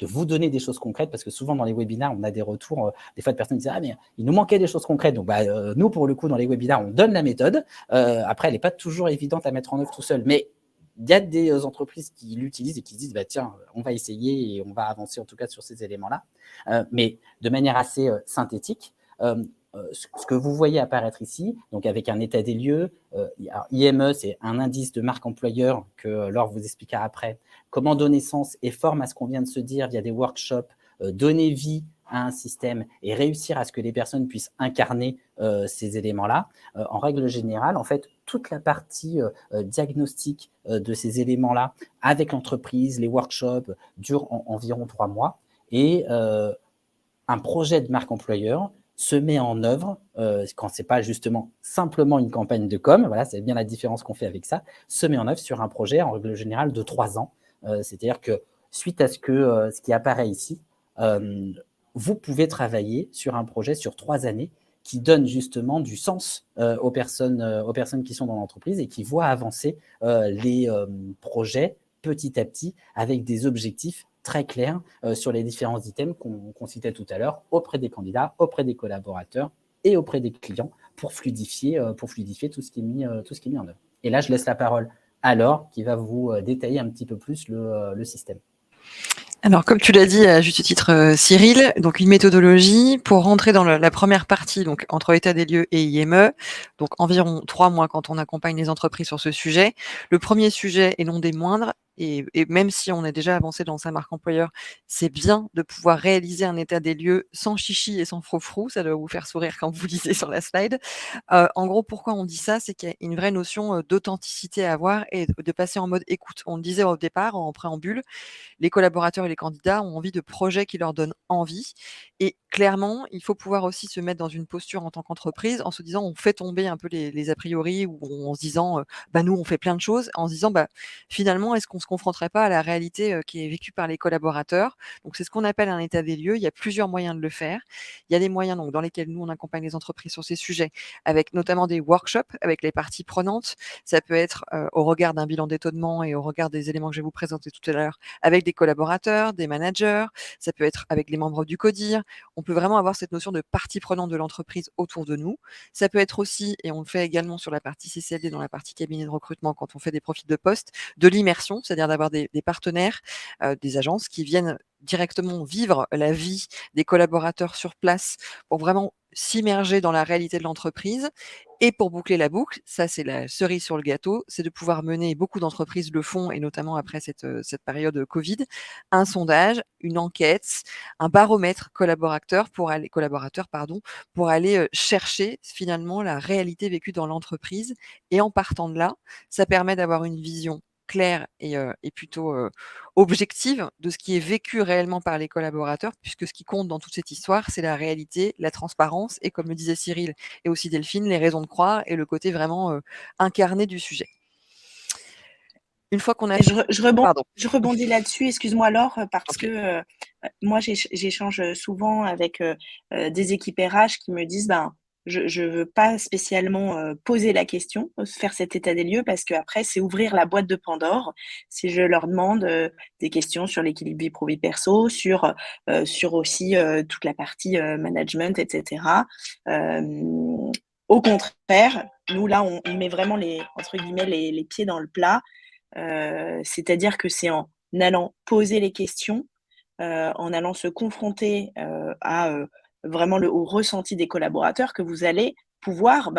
vous donner des choses concrètes. Parce que souvent, dans les webinaires, on a des retours, des fois, de personnes qui disent « Ah, mais il nous manquait des choses concrètes. » Donc, nous, pour le coup, dans les webinaires, on donne la méthode. Après, elle n'est pas toujours évidente à mettre en œuvre tout seul. Mais il y a des entreprises qui l'utilisent et qui se disent « Tiens, on va essayer et on va avancer en tout cas sur ces éléments-là. » Mais de manière assez synthétique, ce que vous voyez apparaître ici, donc avec un état des lieux, IME, c'est un indice de marque employeur que Laure vous expliquera après. Comment donner sens et forme à ce qu'on vient de se dire via des workshops, donner vie à un système et réussir à ce que les personnes puissent incarner ces éléments-là. En règle générale, en fait, toute la partie diagnostic de ces éléments-là avec l'entreprise, les workshops, dure environ 3 mois. Et un projet de marque employeur se met en œuvre, quand ce n'est pas justement simplement une campagne de com, voilà, c'est bien la différence qu'on fait avec ça, se met en œuvre sur un projet en règle générale de 3 ans. C'est-à-dire que suite à ce qui apparaît ici, vous pouvez travailler sur un projet sur 3 années qui donne justement du sens aux personnes qui sont dans l'entreprise et qui voient avancer les projets petit à petit avec des objectifs très clair sur les différents items qu'on citait tout à l'heure auprès des candidats, auprès des collaborateurs et auprès des clients pour fluidifier tout ce qui est mis en œuvre. Et là, je laisse la parole à Laure qui va vous détailler un petit peu plus le système. Alors, comme tu l'as dit à juste titre, Cyril, donc une méthodologie pour rentrer dans la première partie, donc entre état des lieux et IME, donc environ 3 mois quand on accompagne les entreprises sur ce sujet. Le premier sujet, et non des moindres, et même si on a déjà avancé dans sa marque employeur, c'est bien de pouvoir réaliser un état des lieux sans chichi et sans froufrou. Ça doit vous faire sourire quand vous lisez sur la slide. En gros, pourquoi on dit ça? C'est qu'il y a une vraie notion d'authenticité à avoir et de passer en mode écoute. On le disait au départ, en préambule, les collaborateurs et les candidats ont envie de projets qui leur donnent envie. Et clairement, il faut pouvoir aussi se mettre dans une posture en tant qu'entreprise en se disant, on fait tomber un peu les a priori ou en se disant, nous, on fait plein de choses, en se disant, finalement, est-ce qu'on se confronterait pas à la réalité qui est vécue par les collaborateurs? Donc, c'est ce qu'on appelle un état des lieux. Il y a plusieurs moyens de le faire. Il y a des moyens donc, dans lesquels nous, on accompagne les entreprises sur ces sujets, avec notamment des workshops avec les parties prenantes. Ça peut être au regard d'un bilan d'étonnement et au regard des éléments que je vais vous présenter tout à l'heure, avec des collaborateurs, des managers, ça peut être avec les membres du CODIR. On peut vraiment avoir cette notion de partie prenante de l'entreprise autour de nous. Ça peut être aussi, et on le fait également sur la partie CCLD, dans la partie cabinet de recrutement, quand on fait des profils de poste, de l'immersion, c'est-à-dire d'avoir des partenaires, des agences qui viennent directement vivre la vie des collaborateurs sur place pour vraiment s'immerger dans la réalité de l'entreprise. Et pour boucler la boucle, ça c'est la cerise sur le gâteau, c'est de pouvoir mener, beaucoup d'entreprises le font, et notamment après cette période Covid, un sondage, une enquête, un baromètre collaborateur pour aller chercher finalement la réalité vécue dans l'entreprise. Et en partant de là, ça permet d'avoir une vision claire et plutôt objective de ce qui est vécu réellement par les collaborateurs, puisque ce qui compte dans toute cette histoire, c'est la réalité, la transparence et, comme le disait Cyril et aussi Delphine, les raisons de croire et le côté vraiment incarné du sujet. Une fois qu'on a... Je rebondis là-dessus, excuse-moi Laure, parce que moi j'échange souvent avec des équipes RH qui me disent je ne veux pas spécialement poser la question, faire cet état des lieux, parce qu'après c'est ouvrir la boîte de Pandore si je leur demande des questions sur l'équilibre vie pro vie perso, sur aussi toute la partie management, etc. Au contraire, nous là on met vraiment entre guillemets les pieds dans le plat. C'est-à-dire que c'est en allant poser les questions, en allant se confronter vraiment au ressenti des collaborateurs, que vous allez pouvoir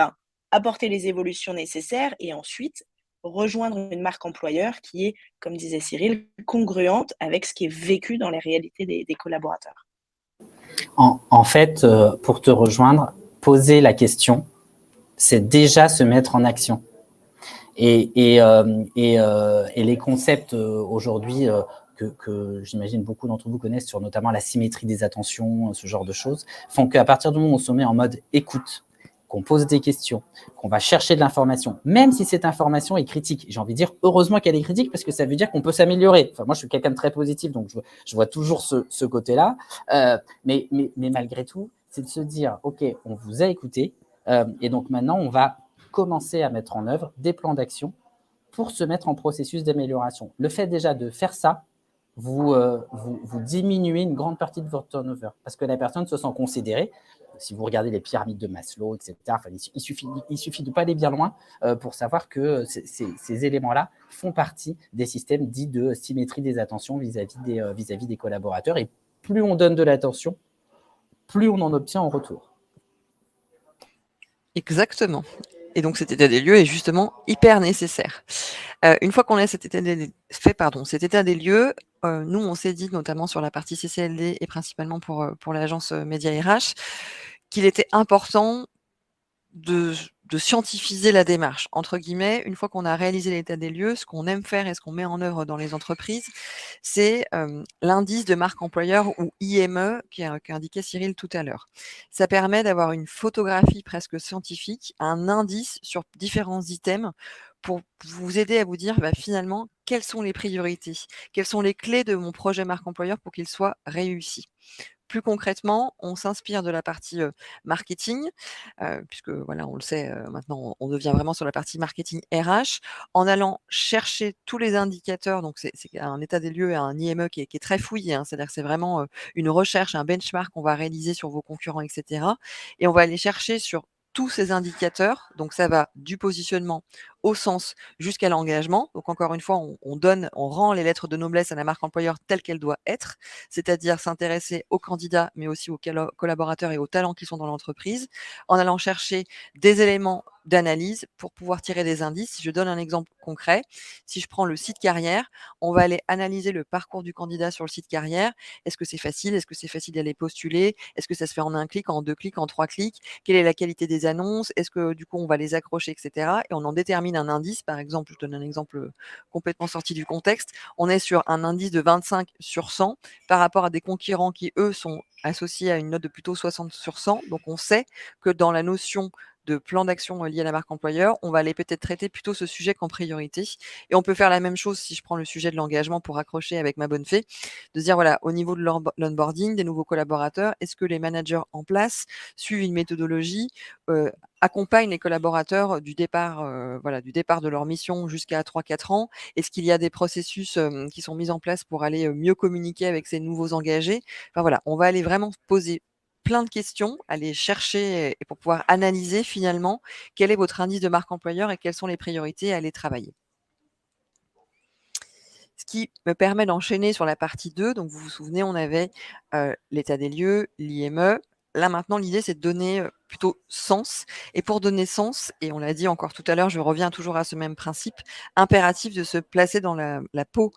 apporter les évolutions nécessaires et ensuite rejoindre une marque employeur qui est, comme disait Cyril, congruente avec ce qui est vécu dans les réalités des collaborateurs. En fait, pour te rejoindre, poser la question, c'est déjà se mettre en action. Et les concepts aujourd'hui que j'imagine beaucoup d'entre vous connaissent sur notamment la symétrie des attentions, ce genre de choses, font qu'à partir du moment où on se met en mode écoute qu'on pose des questions, qu'on va chercher de l'information, même si cette information est critique. J'ai envie de dire, heureusement qu'elle est critique, parce que ça veut dire qu'on peut s'améliorer. Enfin, moi, je suis quelqu'un de très positif, donc je vois toujours ce côté-là. Mais malgré tout, c'est de se dire, OK, on vous a écouté, et donc maintenant, on va commencer à mettre en œuvre des plans d'action pour se mettre en processus d'amélioration. Le fait déjà de faire ça, vous diminuez une grande partie de votre turnover parce que la personne se sent considérée. Si vous regardez les pyramides de Maslow, etc., enfin, il suffit de ne pas aller bien loin pour savoir que ces éléments-là font partie des systèmes dits de symétrie des attentions vis-à-vis des collaborateurs. Et plus on donne de l'attention, plus on en obtient en retour. Exactement. Et donc cet état des lieux est justement hyper nécessaire. Une fois qu'on a cet état des lieux, nous on s'est dit notamment sur la partie CCLD et principalement pour l'agence Média RH, qu'il était important de scientifiser la démarche. Entre guillemets, une fois qu'on a réalisé l'état des lieux, ce qu'on aime faire et ce qu'on met en œuvre dans les entreprises, c'est l'indice de marque employeur ou IME qu'indiquait Cyril tout à l'heure. Ça permet d'avoir une photographie presque scientifique, un indice sur différents items pour vous aider à vous dire finalement quelles sont les priorités, quelles sont les clés de mon projet marque employeur pour qu'il soit réussi. Plus concrètement, on s'inspire de la partie marketing, puisque voilà, on le sait, maintenant, on devient vraiment sur la partie marketing RH, en allant chercher tous les indicateurs. Donc, c'est un état des lieux et un IME qui est très fouillé, hein. C'est-à-dire que c'est vraiment une recherche, un benchmark qu'on va réaliser sur vos concurrents, etc. Et on va aller chercher sur tous ces indicateurs. Donc, ça va du positionnement au sens jusqu'à l'engagement. Donc, encore une fois, on rend les lettres de noblesse à la marque employeur telle qu'elle doit être, c'est-à-dire s'intéresser aux candidats, mais aussi aux collaborateurs et aux talents qui sont dans l'entreprise, en allant chercher des éléments d'analyse pour pouvoir tirer des indices. Si je donne un exemple concret, si je prends le site carrière, on va aller analyser le parcours du candidat sur le site carrière. Est-ce que c'est facile? Est-ce que c'est facile d'aller postuler? Est-ce que ça se fait en un clic, en deux clics, en trois clics? Quelle est la qualité des annonces? Est-ce que du coup on va les accrocher, etc. Et on en détermine un indice. Par exemple, je donne un exemple complètement sorti du contexte. On est sur un indice de 25 sur 100 par rapport à des concurrents qui, eux, sont associés à une note de plutôt 60 sur 100. Donc, on sait que dans la notion de plan d'action lié à la marque employeur, on va aller peut-être traiter plutôt ce sujet qu'en priorité. Et on peut faire la même chose si je prends le sujet de l'engagement pour accrocher avec ma bonne fée, de se dire, voilà, au niveau de l'onboarding des nouveaux collaborateurs, est-ce que les managers en place suivent une méthodologie, accompagnent les collaborateurs du départ de leur mission jusqu'à 3-4 ans? Est-ce qu'il y a des processus qui sont mis en place pour aller mieux communiquer avec ces nouveaux engagés? Enfin voilà, on va aller vraiment poser plein de questions, aller chercher et pour pouvoir analyser finalement quel est votre indice de marque employeur et quelles sont les priorités à aller travailler. Ce qui me permet d'enchaîner sur la partie 2. Donc vous vous souvenez, on avait l'état des lieux, l'IME. Là maintenant, l'idée c'est de donner plutôt sens. Et pour donner sens, et on l'a dit encore tout à l'heure, je reviens toujours à ce même principe, impératif de se placer dans la peau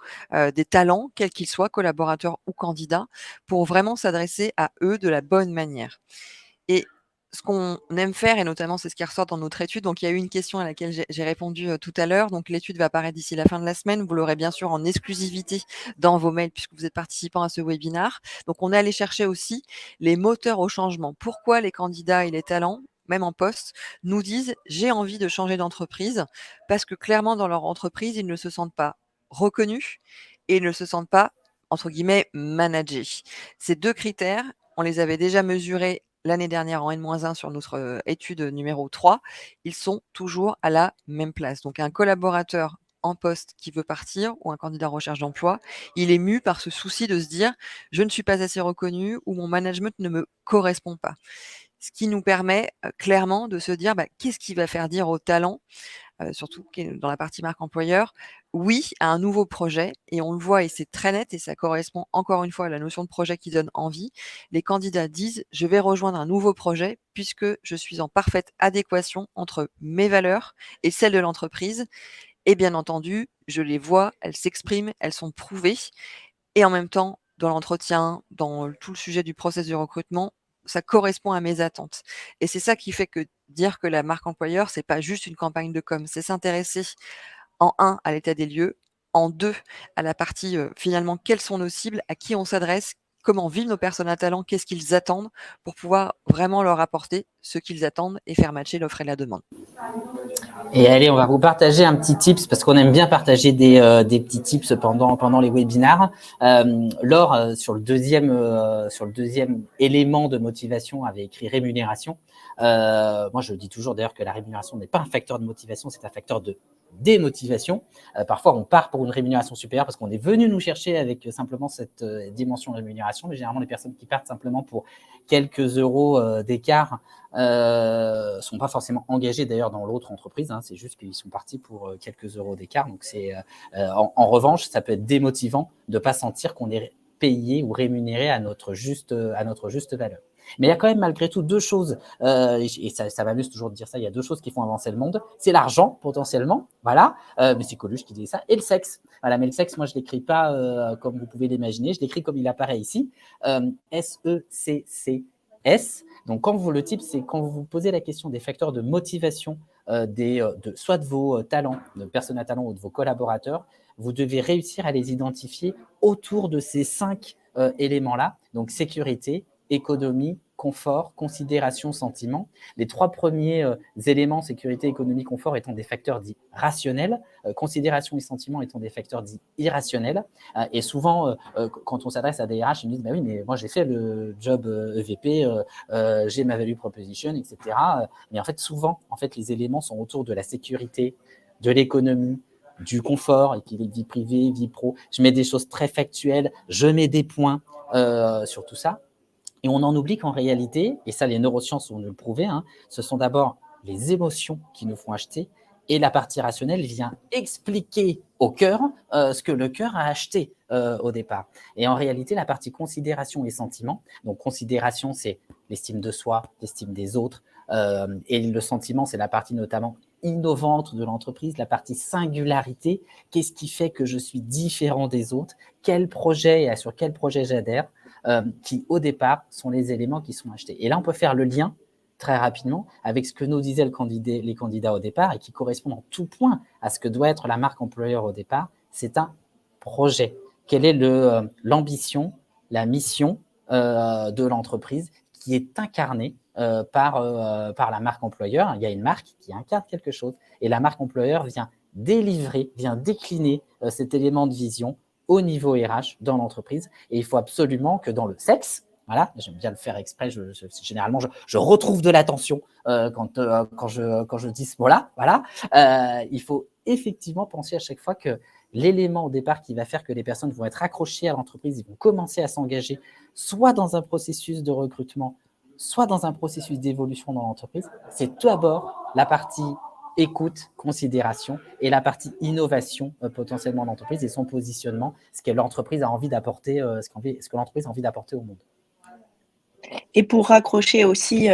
des talents, quels qu'ils soient, collaborateurs ou candidats, pour vraiment s'adresser à eux de la bonne manière. Et ce qu'on aime faire, et notamment c'est ce qui ressort dans notre étude, donc il y a eu une question à laquelle j'ai répondu tout à l'heure. Donc l'étude va apparaître d'ici la fin de la semaine. Vous l'aurez bien sûr en exclusivité dans vos mails puisque vous êtes participant à ce webinaire. Donc on est allé chercher aussi les moteurs au changement. Pourquoi les candidats et les talents, même en poste, nous disent j'ai envie de changer d'entreprise, parce que clairement dans leur entreprise, ils ne se sentent pas reconnus et ils ne se sentent pas entre guillemets managés. Ces deux critères, on les avait déjà mesurés l'année dernière en N-1 sur notre étude numéro 3, ils sont toujours à la même place. Donc un collaborateur en poste qui veut partir ou un candidat en recherche d'emploi, il est mu par ce souci de se dire je ne suis pas assez reconnu ou mon management ne me correspond pas. Ce qui nous permet clairement de se dire qu'est-ce qui va faire dire aux talents, surtout dans la partie marque employeur, oui à un nouveau projet. Et on le voit et c'est très net et ça correspond encore une fois à la notion de projet qui donne envie. Les candidats disent je vais rejoindre un nouveau projet puisque je suis en parfaite adéquation entre mes valeurs et celles de l'entreprise. Et bien entendu, je les vois, elles s'expriment, elles sont prouvées. Et en même temps, dans l'entretien, dans tout le sujet du process de recrutement, ça correspond à mes attentes. Et c'est ça qui fait que dire que la marque employeur, c'est pas juste une campagne de com, c'est s'intéresser en 1 à l'état des lieux, en 2 à la partie finalement quelles sont nos cibles, à qui on s'adresse, comment vivent nos personnes à talent, qu'est-ce qu'ils attendent pour pouvoir vraiment leur apporter ce qu'ils attendent et faire matcher l'offre et la demande. Et allez, on va vous partager un petit tips parce qu'on aime bien partager des petits tips pendant les webinars. Laure, sur le deuxième élément de motivation, avait écrit rémunération. Moi, je dis toujours d'ailleurs que la rémunération n'est pas un facteur de motivation, c'est un facteur de démotivation. Parfois, on part pour une rémunération supérieure parce qu'on est venu nous chercher avec simplement cette dimension de rémunération, mais généralement, les personnes qui partent simplement pour quelques euros d'écart sont pas forcément engagés d'ailleurs dans l'autre entreprise, hein, c'est juste qu'ils sont partis pour quelques euros d'écart. Donc c'est en revanche, ça peut être démotivant de pas sentir qu'on est payé ou rémunéré à notre juste valeur. Mais il y a quand même malgré tout deux choses, et ça m'amuse toujours de dire ça, il y a deux choses qui font avancer le monde. C'est l'argent, potentiellement, voilà, mais c'est Coluche qui dit ça, et le sexe. Voilà, mais le sexe, moi, je ne l'écris pas comme vous pouvez l'imaginer, je l'écris comme il apparaît ici, S-E-C-C-S. Donc, quand vous le type, c'est quand vous vous posez la question des facteurs de motivation soit de vos talents, de personnes à talent ou de vos collaborateurs, vous devez réussir à les identifier autour de ces 5 éléments-là, donc sécurité, économie, confort, considération, sentiment. Les 3 premiers éléments, sécurité, économie, confort, étant des facteurs dits rationnels, considération et sentiment étant des facteurs dits irrationnels. Et souvent, quand on s'adresse à des RH, ils me disent bah oui, mais moi j'ai fait le job EVP, j'ai ma value proposition, etc. Mais en fait, souvent, les éléments sont autour de la sécurité, de l'économie, du confort, équilibre vie privée, vie pro. Je mets des choses très factuelles, je mets des points sur tout ça. Et on en oublie qu'en réalité, et ça les neurosciences ont le prouvé, hein, ce sont d'abord les émotions qui nous font acheter, et la partie rationnelle vient expliquer au cœur ce que le cœur a acheté au départ. Et en réalité, la partie considération et sentiment, donc considération, c'est l'estime de soi, l'estime des autres, et le sentiment, c'est la partie notamment innovante de l'entreprise, la partie singularité, qu'est-ce qui fait que je suis différent des autres, quel projet et sur quel projet j'adhère, qui au départ sont les éléments qui sont achetés. Et là, on peut faire le lien très rapidement avec ce que nous disaient les candidats au départ et qui correspond en tout point à ce que doit être la marque employeur au départ. C'est un projet. Quelle est l'ambition, la mission de l'entreprise qui est incarnée par la marque employeur. Il y a une marque qui incarne quelque chose et la marque employeur vient délivrer, vient décliner cet élément de vision au niveau RH dans l'entreprise. Et il faut absolument que dans le sexe, voilà, j'aime bien le faire exprès, généralement je retrouve de l'attention quand je dis ce mot-là, voilà. Il faut effectivement penser à chaque fois que l'élément au départ qui va faire que les personnes vont être accrochées à l'entreprise, ils vont commencer à s'engager soit dans un processus de recrutement, soit dans un processus d'évolution dans l'entreprise, c'est tout d'abord la partie écoute, considération et la partie innovation potentiellement de l'entreprise et son positionnement, ce que l'entreprise a envie d'apporter, ce que l'entreprise a envie d'apporter au monde. Et pour raccrocher aussi,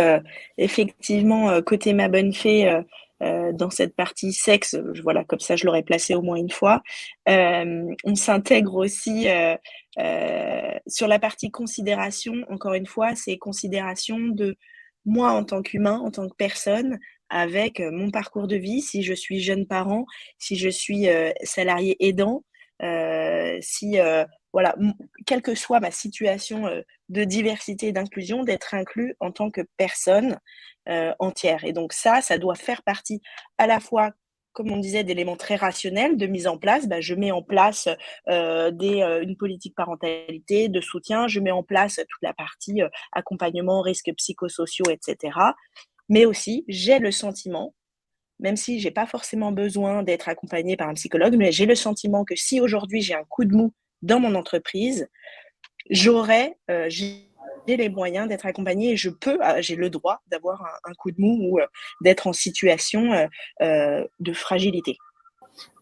effectivement, côté Ma Bonne Fée, dans cette partie sexe, voilà, comme ça je l'aurais placé au moins une fois. On s'intègre aussi sur la partie considération. Encore une fois, c'est considération de moi en tant qu'humain, en tant que personne, avec mon parcours de vie, si je suis jeune parent, si je suis salarié aidant, si voilà, quelle que soit ma situation de diversité et d'inclusion, d'être inclus en tant que personne entière. Et donc ça doit faire partie à la fois, comme on disait, d'éléments très rationnels de mise en place. Je mets en place une politique parentalité, de soutien, je mets en place toute la partie accompagnement, risques psychosociaux, etc. Mais aussi, j'ai le sentiment, même si j'ai pas forcément besoin d'être accompagnée par un psychologue, mais j'ai le sentiment que si aujourd'hui j'ai un coup de mou dans mon entreprise, j'ai les moyens d'être accompagnée et j'ai le droit d'avoir un coup de mou ou d'être en situation de fragilité.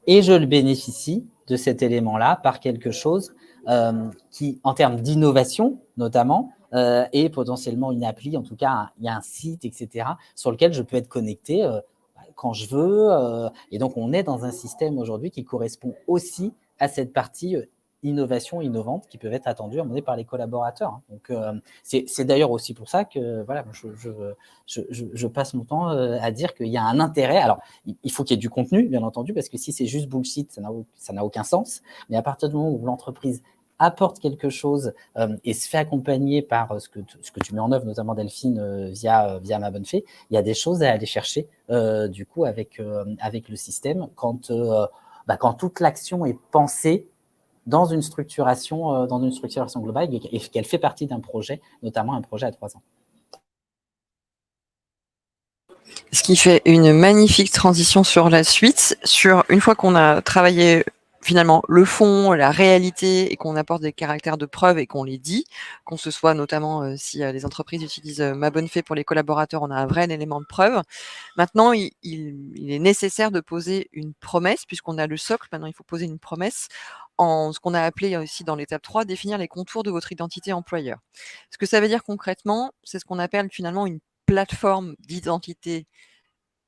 Et je le bénéficie de cet élément-là par quelque chose qui, en termes d'innovation notamment, est potentiellement une appli, en tout cas, il y a un site, etc., sur lequel je peux être connecté quand je veux. Et donc, on est dans un système aujourd'hui qui correspond aussi à cette partie innovation innovante qui peuvent être attendues à un moment donné par les collaborateurs. Donc, c'est d'ailleurs aussi pour ça que voilà, je passe mon temps à dire qu'il y a un intérêt. Alors, il faut qu'il y ait du contenu, bien entendu, parce que si c'est juste bullshit, ça n'a aucun sens. Mais à partir du moment où l'entreprise apporte quelque chose et se fait accompagner par ce que tu mets en œuvre, notamment Delphine, via Ma Bonne Fée, il y a des choses à aller chercher du coup avec le système quand toute l'action est pensée dans une structuration globale et qu'elle fait partie d'un projet, notamment un projet à 3 ans. Ce qui fait une magnifique transition sur la suite. Une fois qu'on a travaillé finalement le fond, la réalité et qu'on apporte des caractères de preuve et qu'on les dit, qu'on se soit notamment si les entreprises utilisent Ma Bonne Fée pour les collaborateurs, on a un vrai élément de preuve. Maintenant, il est nécessaire de poser une promesse puisqu'on a le socle. Maintenant, il faut poser une promesse en ce qu'on a appelé aussi dans l'étape 3, définir les contours de votre identité employeur. Ce que ça veut dire concrètement, c'est ce qu'on appelle finalement une plateforme d'identité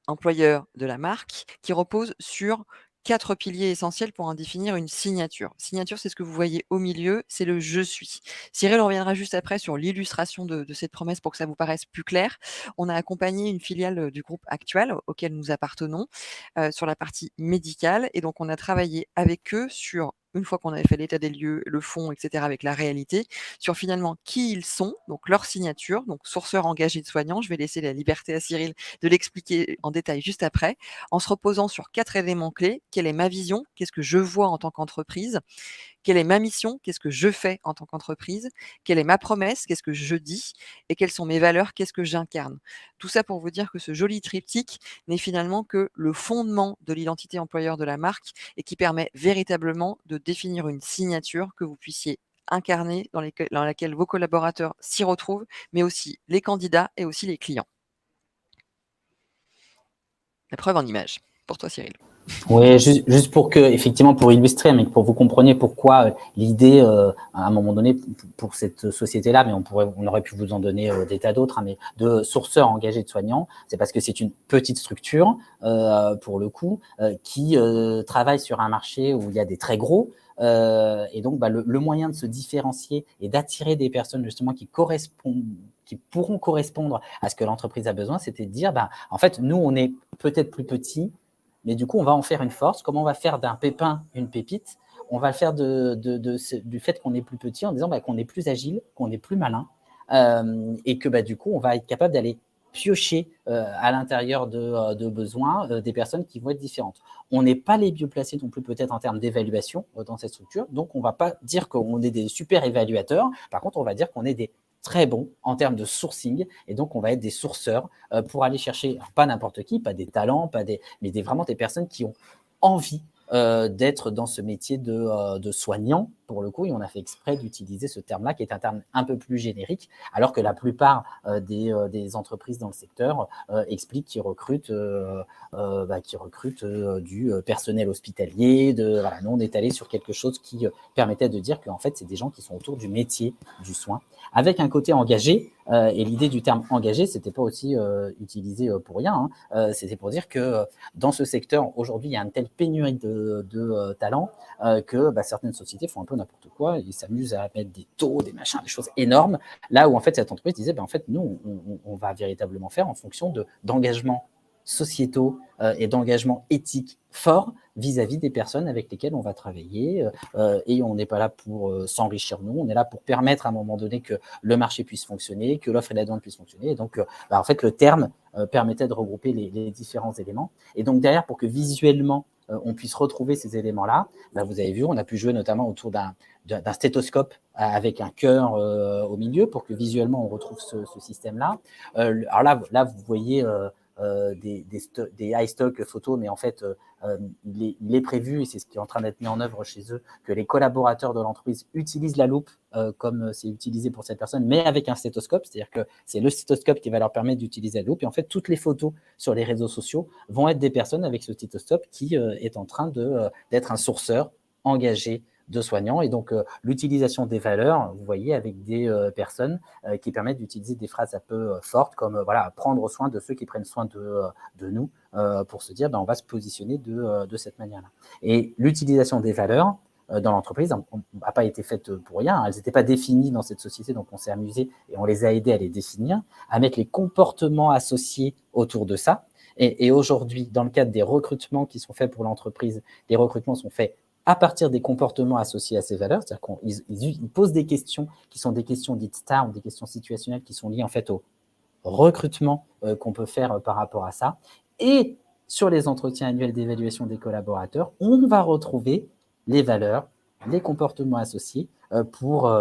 employeur de la marque qui repose sur 4 piliers essentiels pour en définir une signature. Signature, c'est ce que vous voyez au milieu, c'est le je suis. Cyril, on reviendra juste après sur l'illustration de cette promesse pour que ça vous paraisse plus clair. On a accompagné une filiale du groupe Actual auquel nous appartenons sur la partie médicale et donc on a travaillé avec eux sur une fois qu'on avait fait l'état des lieux, le fond, etc., avec la réalité, sur finalement qui ils sont, donc leur signature, donc sourceur engagé de soignants. Je vais laisser la liberté à Cyril de l'expliquer en détail juste après, en se reposant sur 4 éléments clés. Quelle est ma vision? Qu'est-ce que je vois en tant qu'entreprise? Quelle est ma mission? Qu'est-ce que je fais en tant qu'entreprise? Quelle est ma promesse? Qu'est-ce que je dis? Et quelles sont mes valeurs? Qu'est-ce que j'incarne? Tout ça pour vous dire que ce joli triptyque n'est finalement que le fondement de l'identité employeur de la marque et qui permet véritablement de définir une signature que vous puissiez incarner, dans laquelle vos collaborateurs s'y retrouvent, mais aussi les candidats et aussi les clients. La preuve en image. Pour toi, Cyril. Oui, juste pour illustrer, mais pour que vous compreniez pourquoi l'idée, à un moment donné, pour cette société-là, mais on aurait pu vous en donner des tas d'autres, mais de sourceurs engagés de soignants, c'est parce que c'est une petite structure, pour le coup, qui travaille sur un marché où il y a des très gros, et donc le moyen de se différencier et d'attirer des personnes justement qui pourront correspondre à ce que l'entreprise a besoin, c'était de dire, en fait, nous, on est peut-être plus petits, mais du coup, on va en faire une force. Comment on va faire d'un pépin une pépite? On va le faire du fait qu'on est plus petit en disant qu'on est plus agile, qu'on est plus malin, et que du coup, on va être capable d'aller piocher à l'intérieur de besoins des personnes qui vont être différentes. On n'est pas les mieux placés non plus peut-être en termes d'évaluation dans cette structure, donc on ne va pas dire qu'on est des super évaluateurs. Par contre, on va dire qu'on est des très bons en termes de sourcing, et donc on va être des sourceurs pour aller chercher, pas n'importe qui, pas des talents, mais vraiment des personnes qui ont envie d'être dans ce métier de soignant, pour le coup, et on a fait exprès d'utiliser ce terme-là, qui est un terme un peu plus générique, alors que la plupart des entreprises dans le secteur expliquent qu'ils recrutent, du personnel hospitalier. Nous, on est allé sur quelque chose qui permettait de dire qu'en fait, c'est des gens qui sont autour du métier du soin, avec un côté engagé. Et l'idée du terme engagé, c'était pas aussi utilisé pour rien. C'était pour dire que dans ce secteur, aujourd'hui, il y a une telle pénurie de talents que certaines sociétés font un peu n'importe quoi. Ils s'amusent à mettre des taux, des machins, des choses énormes. Là où en fait cette entreprise disait, en fait, nous, on va véritablement faire en fonction d'engagements sociétaux et d'engagements éthiques forts vis-à-vis des personnes avec lesquelles on va travailler, et on n'est pas là pour s'enrichir nous, on est là pour permettre à un moment donné que le marché puisse fonctionner, que l'offre et la demande puissent fonctionner. Et donc, en fait, le terme permettait de regrouper les différents éléments. Et donc derrière, pour que visuellement on puisse retrouver ces éléments-là, vous avez vu, on a pu jouer notamment autour d'un stéthoscope avec un cœur au milieu pour que visuellement on retrouve ce système-là. Alors là, vous voyez des high stock photos, mais en fait, il est prévu, et c'est ce qui est en train d'être mis en œuvre chez eux, que les collaborateurs de l'entreprise utilisent la loupe comme c'est utilisé pour cette personne, mais avec un stéthoscope, c'est-à-dire que c'est le stéthoscope qui va leur permettre d'utiliser la loupe. Et en fait, toutes les photos sur les réseaux sociaux vont être des personnes avec ce stéthoscope qui est en train d'être un sourceur engagé de soignants. Et donc, l'utilisation des valeurs, vous voyez, avec des personnes qui permettent d'utiliser des phrases un peu fortes, comme prendre soin de ceux qui prennent soin de nous, pour se dire, on va se positionner de cette manière-là. Et l'utilisation des valeurs dans l'entreprise n'a pas été faite pour rien. Elles n'étaient pas définies dans cette société, donc on s'est amusé et on les a aidés à les définir, à mettre les comportements associés autour de ça. Et aujourd'hui, dans le cadre des recrutements qui sont faits pour l'entreprise, les recrutements sont faits à partir des comportements associés à ces valeurs, c'est-à-dire qu'ils posent des questions qui sont des questions dites stars ou des questions situationnelles qui sont liées en fait au recrutement qu'on peut faire par rapport à ça. Et sur les entretiens annuels d'évaluation des collaborateurs, on va retrouver les valeurs, les comportements associés pour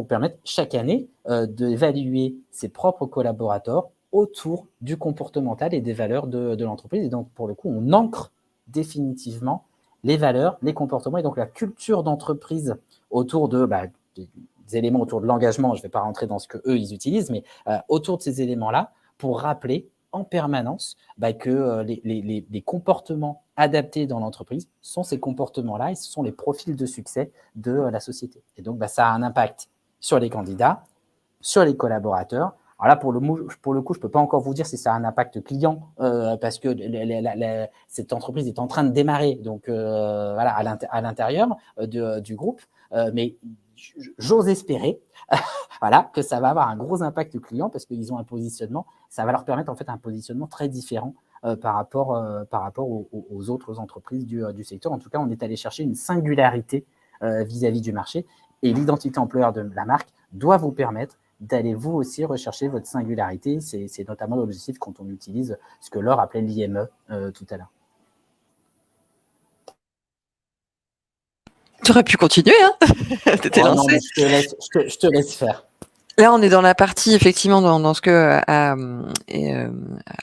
permettre chaque année d'évaluer ses propres collaborateurs autour du comportemental et des valeurs de l'entreprise. Et donc, pour le coup, on ancre définitivement les valeurs, les comportements et donc la culture d'entreprise autour des éléments autour de l'engagement. Je ne vais pas rentrer dans ce qu'eux, ils utilisent, mais autour de ces éléments-là pour rappeler en permanence que les comportements adaptés dans l'entreprise sont ces comportements-là et ce sont les profils de succès de la société. Et donc, ça a un impact sur les candidats, sur les collaborateurs. Alors là, pour le coup, je ne peux pas encore vous dire si ça a un impact client parce que cette entreprise est en train de démarrer donc, à l'intérieur du groupe. Mais j'ose espérer que ça va avoir un gros impact client parce qu'ils ont un positionnement, ça va leur permettre en fait un positionnement très différent par rapport aux autres entreprises du secteur. En tout cas, on est allé chercher une singularité vis-à-vis du marché et l'identité employeur de la marque doit vous permettre d'aller vous aussi rechercher votre singularité. C'est notamment l'objectif quand on utilise ce que Laure appelait l'IME tout à l'heure. Tu aurais pu continuer, hein. T'étais lancé. Non, mais je te laisse faire. Là, on est dans la partie, effectivement, dans ce que a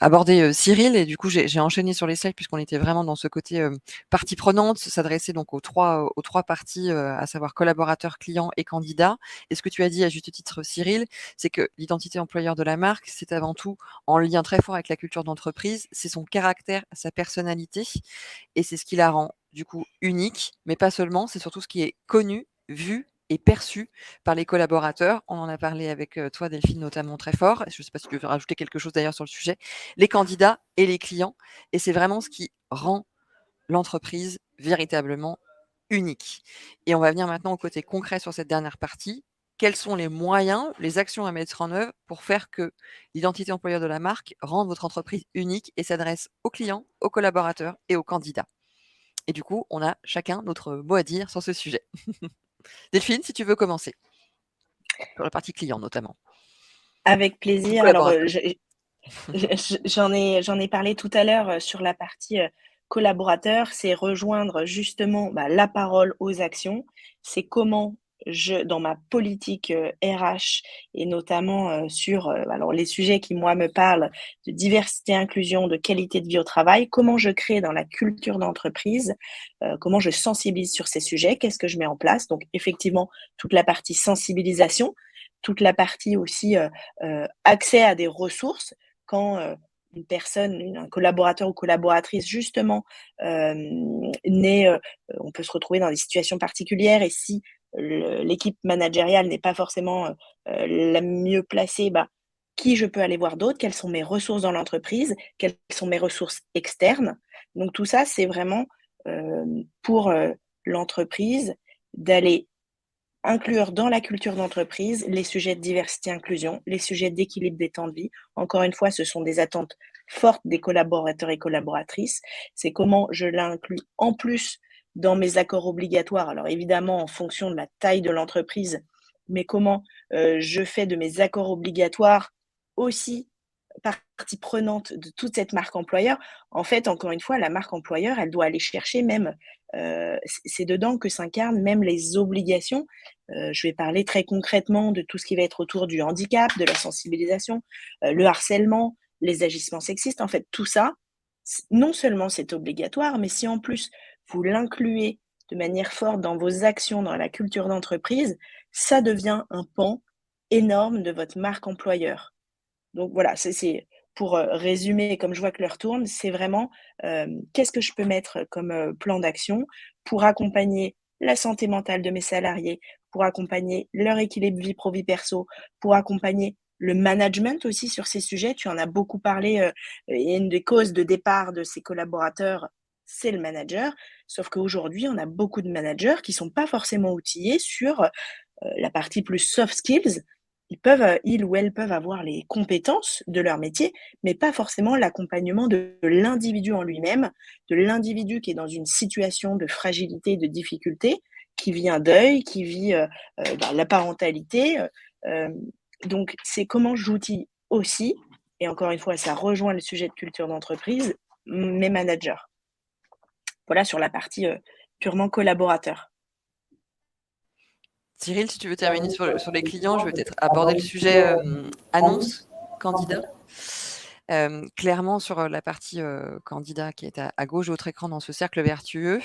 abordé Cyril. Et du coup, j'ai enchaîné sur les slides puisqu'on était vraiment dans ce côté partie prenante, s'adresser donc aux trois parties, à savoir collaborateurs, clients et candidats. Et ce que tu as dit à juste titre, Cyril, c'est que l'identité employeur de la marque, c'est avant tout en lien très fort avec la culture d'entreprise. C'est son caractère, sa personnalité. Et c'est ce qui la rend, du coup, unique. Mais pas seulement, c'est surtout ce qui est connu, vu et perçu par les collaborateurs. On en a parlé avec toi, Delphine, notamment très fort. Je ne sais pas si tu veux rajouter quelque chose d'ailleurs sur le sujet. Les candidats et les clients. Et c'est vraiment ce qui rend l'entreprise véritablement unique. Et on va venir maintenant au côté concret sur cette dernière partie. Quels sont les moyens, les actions à mettre en œuvre pour faire que l'identité employeur de la marque rende votre entreprise unique et s'adresse aux clients, aux collaborateurs et aux candidats? Et du coup, on a chacun notre mot à dire sur ce sujet. Delphine, si tu veux commencer, sur la partie client notamment. Avec plaisir. Alors, j'en ai parlé tout à l'heure sur la partie collaborateur, c'est rejoindre justement la parole aux actions. C'est comment dans ma politique RH et notamment sur alors les sujets qui, moi, me parlent de diversité, inclusion, de qualité de vie au travail, comment je crée dans la culture d'entreprise, comment je sensibilise sur ces sujets, qu'est-ce que je mets en place. Donc, effectivement, toute la partie sensibilisation, toute la partie aussi accès à des ressources quand une personne, un collaborateur ou collaboratrice justement on peut se retrouver dans des situations particulières et si l'équipe managériale n'est pas forcément la mieux placée, qui je peux aller voir d'autre? Quelles sont mes ressources dans l'entreprise? Quelles sont mes ressources externes? Donc tout ça, c'est vraiment pour l'entreprise d'aller inclure dans la culture d'entreprise les sujets de diversité inclusion, les sujets d'équilibre des temps de vie. Encore une fois, ce sont des attentes fortes des collaborateurs et collaboratrices. C'est comment je l'inclus en plus dans mes accords obligatoires. Alors évidemment, en fonction de la taille de l'entreprise, mais comment je fais de mes accords obligatoires aussi partie prenante de toute cette marque employeur. En fait, encore une fois, la marque employeur, elle doit aller chercher même, c'est dedans que s'incarnent même les obligations. Je vais parler très concrètement de tout ce qui va être autour du handicap, de la sensibilisation, le harcèlement, les agissements sexistes. En fait, tout ça, non seulement c'est obligatoire, mais si en plus vous l'incluez de manière forte dans vos actions, dans la culture d'entreprise, ça devient un pan énorme de votre marque employeur. Donc voilà, c'est pour résumer, comme je vois que l'heure tourne, c'est vraiment qu'est-ce que je peux mettre comme plan d'action pour accompagner la santé mentale de mes salariés, pour accompagner leur équilibre vie pro, vie perso, pour accompagner le management aussi sur ces sujets. Tu en as beaucoup parlé et une des causes de départ de ces collaborateurs, c'est le manager. Sauf qu'aujourd'hui, on a beaucoup de managers qui ne sont pas forcément outillés sur la partie plus soft skills. ils ou elles peuvent avoir les compétences de leur métier, mais pas forcément l'accompagnement de l'individu en lui-même, de l'individu qui est dans une situation de fragilité, de difficulté, qui vit un deuil, qui vit, la parentalité, donc c'est comment j'outille aussi, et encore une fois, ça rejoint le sujet de culture d'entreprise, mes managers. Voilà sur la partie, purement collaborateur. Cyril, si tu veux terminer sur les clients, je vais peut-être aborder le sujet annonce candidat. Clairement, sur la partie candidat qui est à gauche de votre écran dans ce cercle vertueux,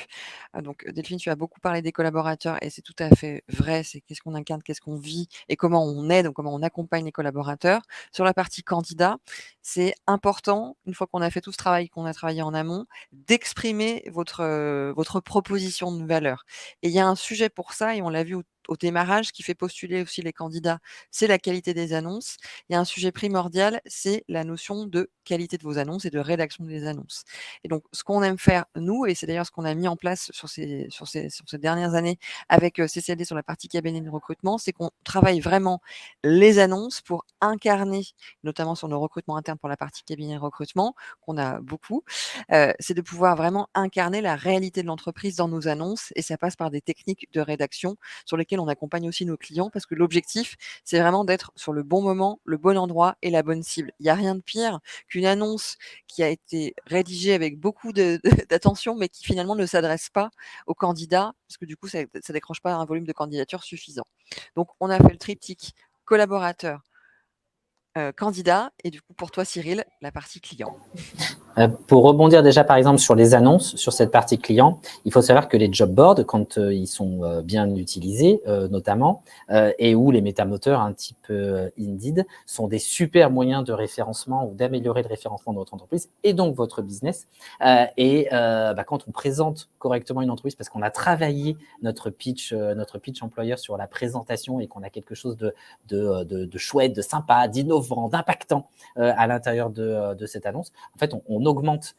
donc Delphine, tu as beaucoup parlé des collaborateurs et c'est tout à fait vrai. C'est qu'est-ce qu'on incarne, qu'est-ce qu'on vit et comment on aide, donc comment on accompagne les collaborateurs. Sur la partie candidat, c'est important, une fois qu'on a fait tout ce travail, qu'on a travaillé en amont, d'exprimer votre proposition de valeur. Et il y a un sujet pour ça, et on l'a vu au démarrage, qui fait postuler aussi les candidats, c'est la qualité des annonces. Il y a un sujet primordial, c'est la notion de qualité de vos annonces et de rédaction des annonces. Et donc, ce qu'on aime faire, nous, et c'est d'ailleurs ce qu'on a mis en place sur ces dernières années avec CCLD sur la partie cabinet de recrutement, c'est qu'on travaille vraiment les annonces pour incarner, notamment sur nos recrutements internes pour la partie cabinet de recrutement, qu'on a beaucoup, c'est de pouvoir vraiment incarner la réalité de l'entreprise dans nos annonces, et ça passe par des techniques de rédaction sur lesquelles on accompagne aussi nos clients, parce que l'objectif, c'est vraiment d'être sur le bon moment, le bon endroit et la bonne cible. Il n'y a rien de pire qu'une annonce qui a été rédigée avec beaucoup d'attention, mais qui finalement ne s'adresse pas aux candidats, parce que du coup, ça ne décroche pas un volume de candidatures suffisant. Donc, on a fait le triptyque collaborateur, candidat, et du coup, pour toi, Cyril, la partie client. Pour rebondir déjà par exemple sur les annonces, sur cette partie client, il faut savoir que les job boards, quand ils sont bien utilisés notamment, et où les métamoteurs un type Indeed sont des super moyens de référencement ou d'améliorer le référencement de votre entreprise et donc votre business. Quand on présente correctement une entreprise, parce qu'on a travaillé notre pitch employeur sur la présentation et qu'on a quelque chose de chouette, de sympa, d'innovant, d'impactant à l'intérieur de cette annonce, en fait, on augmente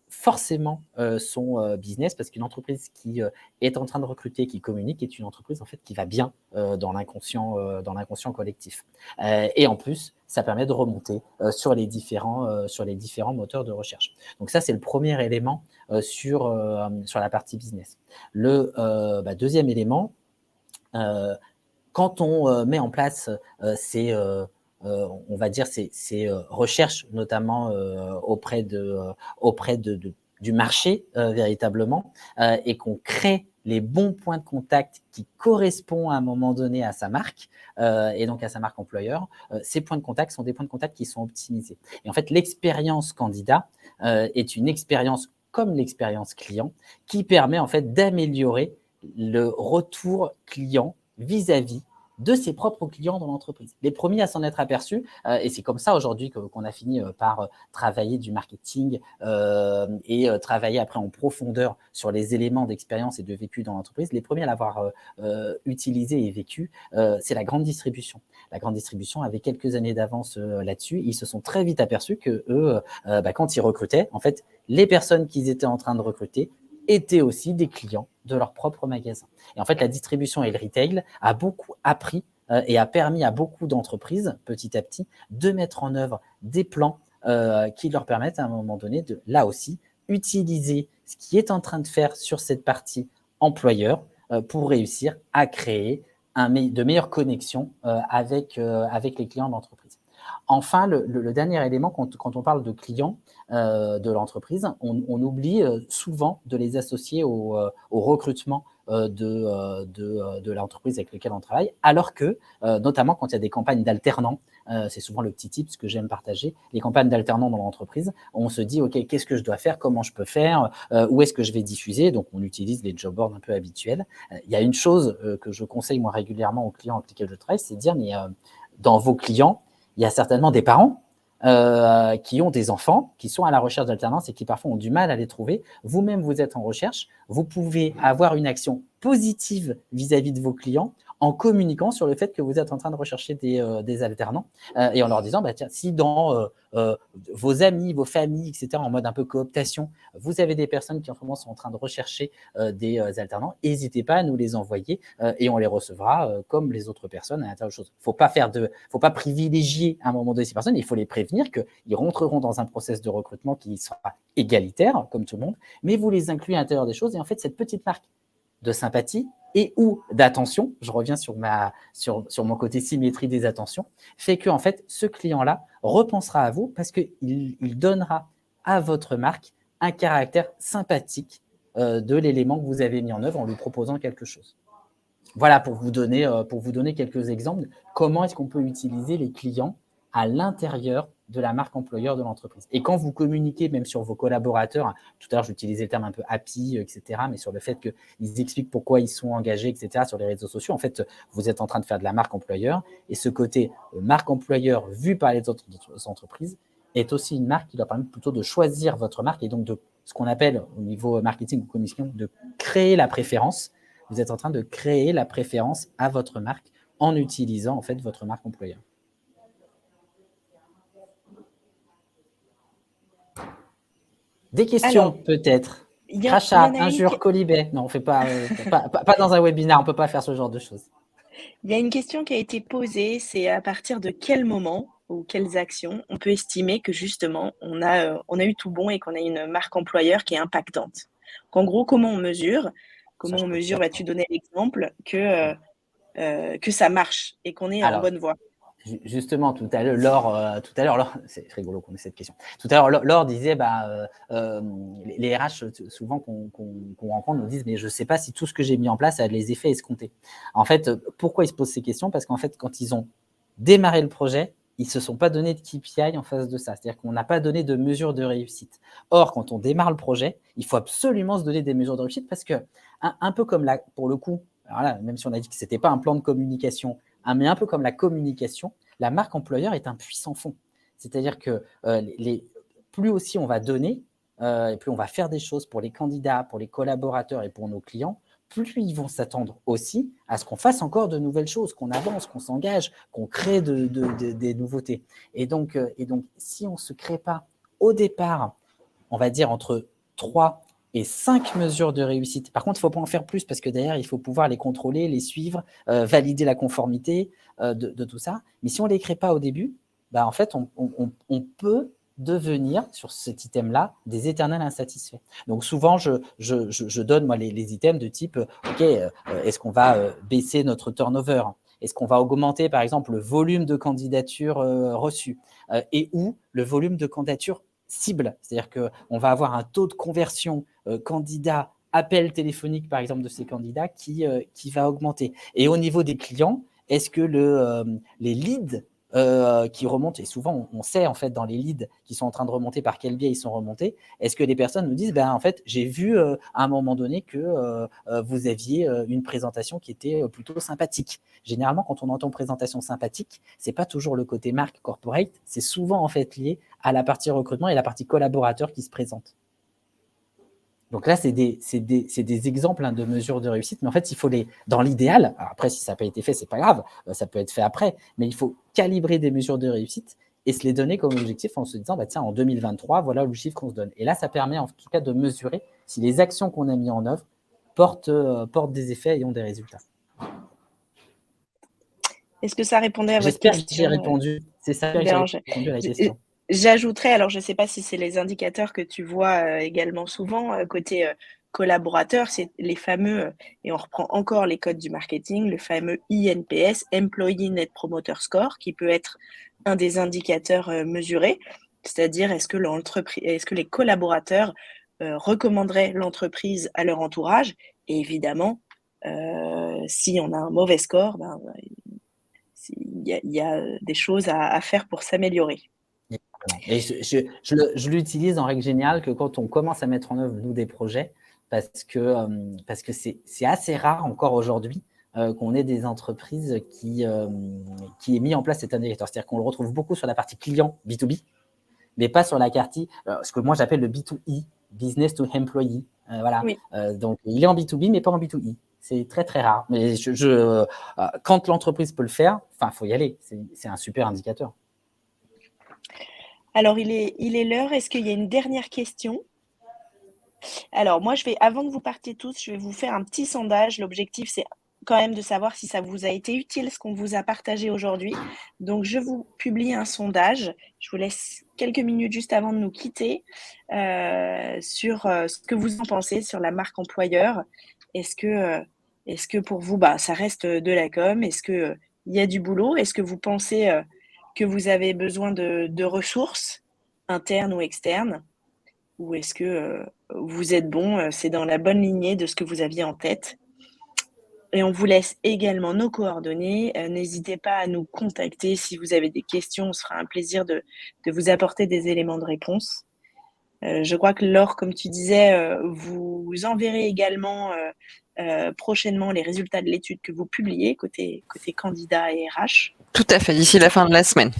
forcément son business, parce qu'une entreprise qui est en train de recruter, qui communique, est une entreprise en fait qui va bien dans l'inconscient collectif. Et en plus, ça permet de remonter sur les différents moteurs de recherche. Donc ça, c'est le premier élément sur la partie business. Le deuxième élément, quand on met en place ces on va dire ces recherches, notamment auprès du marché véritablement, et qu'on crée les bons points de contact qui correspondent à un moment donné à sa marque et donc à sa marque employeur, ces points de contact sont des points de contact qui sont optimisés. Et en fait, l'expérience candidat est une expérience comme l'expérience client qui permet en fait d'améliorer le retour client vis-à-vis de ses propres clients dans l'entreprise. Les premiers à s'en être aperçus, et c'est comme ça aujourd'hui qu'on a fini par travailler du marketing et travailler après en profondeur sur les éléments d'expérience et de vécu dans l'entreprise. Les premiers à l'avoir utilisé et vécu, c'est la grande distribution. La grande distribution avait quelques années d'avance là-dessus. Ils se sont très vite aperçus que eux, quand ils recrutaient, en fait, les personnes qu'ils étaient en train de recruter étaient aussi des clients de leur propre magasin. Et en fait, la distribution et le retail a beaucoup appris et a permis à beaucoup d'entreprises, petit à petit, de mettre en œuvre des plans qui leur permettent à un moment donné de, là aussi, utiliser ce qui est en train de faire sur cette partie employeur pour réussir à créer de meilleures connexions avec les clients d'entreprise. Enfin, le dernier élément, quand on parle de clients de l'entreprise, on oublie souvent de les associer au recrutement de l'entreprise avec laquelle on travaille, alors que, notamment quand il y a des campagnes d'alternants, c'est souvent le petit tip, ce que j'aime partager, les campagnes d'alternants dans l'entreprise, on se dit, OK, qu'est-ce que je dois faire, comment je peux faire, où est-ce que je vais diffuser, donc on utilise les job boards un peu habituels. Il y a une chose que je conseille moi régulièrement aux clients avec lesquels je travaille, c'est de dire, mais dans vos clients, il y a certainement des parents qui ont des enfants, qui sont à la recherche d'alternance et qui parfois ont du mal à les trouver. Vous-même, vous êtes en recherche. Vous pouvez avoir une action positive vis-à-vis de vos clients en communiquant sur le fait que vous êtes en train de rechercher des alternants et en leur disant, tiens, si dans vos amis, vos familles, etc., en mode un peu cooptation, vous avez des personnes qui en ce moment sont en train de rechercher des alternants, n'hésitez pas à nous les envoyer et on les recevra comme les autres personnes à l'intérieur de choses. Faut pas privilégier à un moment donné ces personnes, il faut les prévenir qu'ils rentreront dans un process de recrutement qui sera égalitaire, comme tout le monde, mais vous les incluez à l'intérieur des choses et en fait, cette petite marque de sympathie et ou d'attention, je reviens sur mon côté symétrie des attentions, fait que en fait, ce client-là repensera à vous parce qu'il donnera à votre marque un caractère sympathique de l'élément que vous avez mis en œuvre en lui proposant quelque chose. Voilà, pour vous donner quelques exemples, comment est-ce qu'on peut utiliser les clients à l'intérieur de la marque employeur de l'entreprise. Et quand vous communiquez même sur vos collaborateurs, tout à l'heure j'utilisais le terme un peu happy, etc., mais sur le fait qu'ils expliquent pourquoi ils sont engagés, etc., sur les réseaux sociaux, en fait, vous êtes en train de faire de la marque employeur, et ce côté marque employeur vu par les autres entreprises est aussi une marque qui doit permettre plutôt de choisir votre marque, et donc de ce qu'on appelle au niveau marketing ou communication, de créer la préférence. Vous êtes en train de créer la préférence à votre marque en utilisant en fait votre marque employeur. Des questions peut-être. Crachat, injure, colibet. Non, on ne fait pas dans un webinaire, on ne peut pas faire ce genre de choses. Il y a une question qui a été posée, c'est à partir de quel moment ou quelles actions on peut estimer que justement on a eu tout bon et qu'on a une marque employeur qui est impactante. En gros, comment on mesure tu donnais l'exemple que ça marche et qu'on est en bonne voie. Justement, tout à l'heure, c'est rigolo qu'on ait cette question. Tout à l'heure, Laure disait, les RH, souvent qu'on rencontre, nous disent, mais je ne sais pas si tout ce que j'ai mis en place a les effets escomptés. En fait, pourquoi ils se posent ces questions? Parce qu'en fait, quand ils ont démarré le projet, ils ne se sont pas donné de KPI en face de ça. C'est-à-dire qu'on n'a pas donné de mesure de réussite. Or, quand on démarre le projet, il faut absolument se donner des mesures de réussite parce que, un peu comme pour le coup, alors là, même si on a dit que ce n'était pas un plan de communication, mais un peu comme la communication, la marque employeur est un puissant fond. C'est-à-dire que plus aussi on va donner, et plus on va faire des choses pour les candidats, pour les collaborateurs et pour nos clients, plus ils vont s'attendre aussi à ce qu'on fasse encore de nouvelles choses, qu'on avance, qu'on s'engage, qu'on crée des nouveautés. Et donc, si on ne se crée pas au départ, on va dire entre 3 et 5 mesures de réussite. Par contre, il ne faut pas en faire plus parce que derrière, il faut pouvoir les contrôler, les suivre, valider la conformité de tout ça. Mais si on ne les crée pas au début, en fait, on peut devenir, sur cet item-là, des éternels insatisfaits. Donc souvent, je donne moi les items de type, OK, est-ce qu'on va baisser notre turnover ? Est-ce qu'on va augmenter, par exemple, le volume de candidatures reçues et ou le volume de candidatures cible, c'est-à-dire qu'on va avoir un taux de conversion candidat, appel téléphonique par exemple de ces candidats qui va augmenter. Et au niveau des clients, est-ce que les leads qui remontent, et souvent on sait en fait dans les leads qui sont en train de remonter par quel biais ils sont remontés, est-ce que les personnes nous disent en fait j'ai vu à un moment donné que vous aviez une présentation qui était plutôt sympathique. Généralement quand on entend présentation sympathique, c'est pas toujours le côté marque corporate, c'est souvent en fait lié à la partie recrutement et la partie collaborateur qui se présente. Donc là, c'est des exemples de mesures de réussite, mais en fait, il faut dans l'idéal, après, si ça n'a pas été fait, c'est pas grave, ça peut être fait après, mais il faut calibrer des mesures de réussite et se les donner comme objectif en se disant, tiens, en 2023, voilà le chiffre qu'on se donne. Et là, ça permet en tout cas de mesurer si les actions qu'on a mises en œuvre portent des effets et ont des résultats. Est-ce que ça répondait à votre question ? question ? J'espère que j'ai répondu. C'est ça que j'ai répondu à la question. J'ajouterais, alors je ne sais pas si c'est les indicateurs que tu vois également souvent, côté collaborateur, c'est les fameux, et on reprend encore les codes du marketing, le fameux INPS, Employee Net Promoter Score, qui peut être un des indicateurs mesurés, c'est-à-dire est-ce que les collaborateurs recommanderaient l'entreprise à leur entourage, et évidemment, si on a un mauvais score, il y a des choses à faire pour s'améliorer. Et je l'utilise en règle générale que quand on commence à mettre en œuvre, nous, des projets, parce que c'est assez rare encore aujourd'hui qu'on ait des entreprises qui aient mis en place cet indicateur. C'est-à-dire qu'on le retrouve beaucoup sur la partie client B2B, mais pas sur la partie, ce que moi j'appelle le B2E, Business to Employee. Voilà. Oui. Donc, il est en B2B, mais pas en B2E. C'est très, très rare. Mais quand l'entreprise peut le faire, il faut y aller. C'est un super indicateur. Alors, il est l'heure. Est-ce qu'il y a une dernière question? Alors, moi, avant que vous partiez tous, je vais vous faire un petit sondage. L'objectif, c'est quand même de savoir si ça vous a été utile, ce qu'on vous a partagé aujourd'hui. Donc, je vous publie un sondage. Je vous laisse quelques minutes juste avant de nous quitter sur ce que vous en pensez sur la marque employeur. Est-ce que pour vous, ça reste de la com? Est-ce qu'il y a du boulot? Est-ce que vous pensez que vous avez besoin de ressources internes ou externes? Ou est-ce que vous êtes bon, c'est dans la bonne lignée de ce que vous aviez en tête? Et on vous laisse également nos coordonnées. N'hésitez pas à nous contacter si vous avez des questions. On se fera un plaisir de vous apporter des éléments de réponse. Je crois que Laure, comme tu disais, vous enverrez également prochainement les résultats de l'étude que vous publiez côté candidat et RH. Tout à fait, d'ici la fin de la semaine.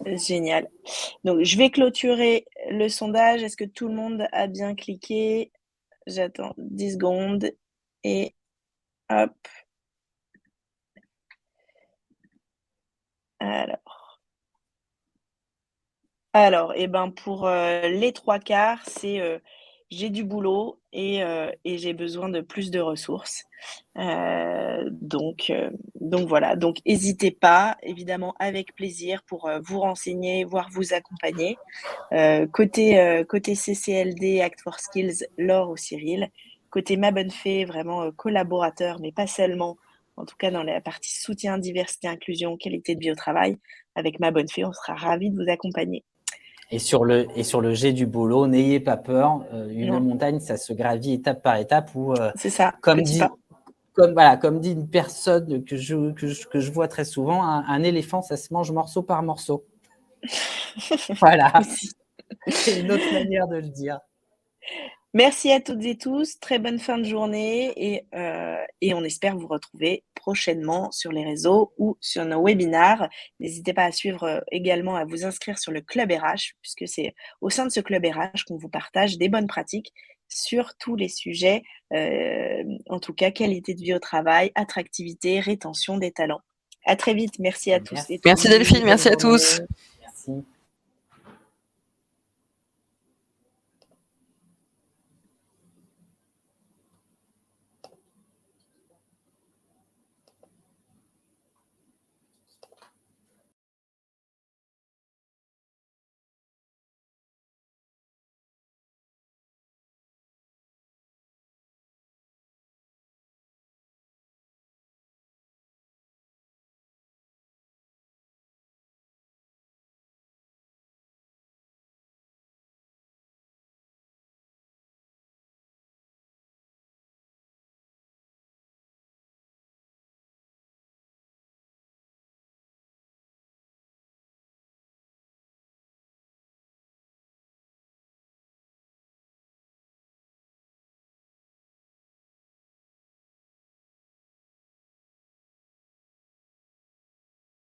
Génial. Donc, je vais clôturer le sondage. Est-ce que tout le monde a bien cliqué? J'attends 10 secondes et hop. Alors, pour les 3/4, c'est j'ai du boulot et j'ai besoin de plus de ressources. Donc voilà. Donc, n'hésitez pas, évidemment, avec plaisir pour vous renseigner, voire vous accompagner. Côté CCLD, Act for Skills, Laure ou Cyril. Côté Ma Bonne Fée, vraiment collaborateur, mais pas seulement. En tout cas, dans la partie soutien, diversité, inclusion, qualité de vie au travail, avec Ma Bonne Fée, on sera ravis de vous accompagner. Et sur le jet du boulot, n'ayez pas peur. Une montagne, ça se gravit étape par étape. C'est ça, comme dit une personne que je vois très souvent, un éléphant, ça se mange morceau par morceau. Voilà. C'est une autre manière de le dire. Merci à toutes et tous. Très bonne fin de journée et on espère vous retrouver prochainement sur les réseaux ou sur nos webinars. N'hésitez pas à suivre également, à vous inscrire sur le Club RH, puisque c'est au sein de ce Club RH qu'on vous partage des bonnes pratiques sur tous les sujets, en tout cas qualité de vie au travail, attractivité, rétention des talents. À très vite. Merci à tous et toutes. Merci Delphine, merci à tous. Merci.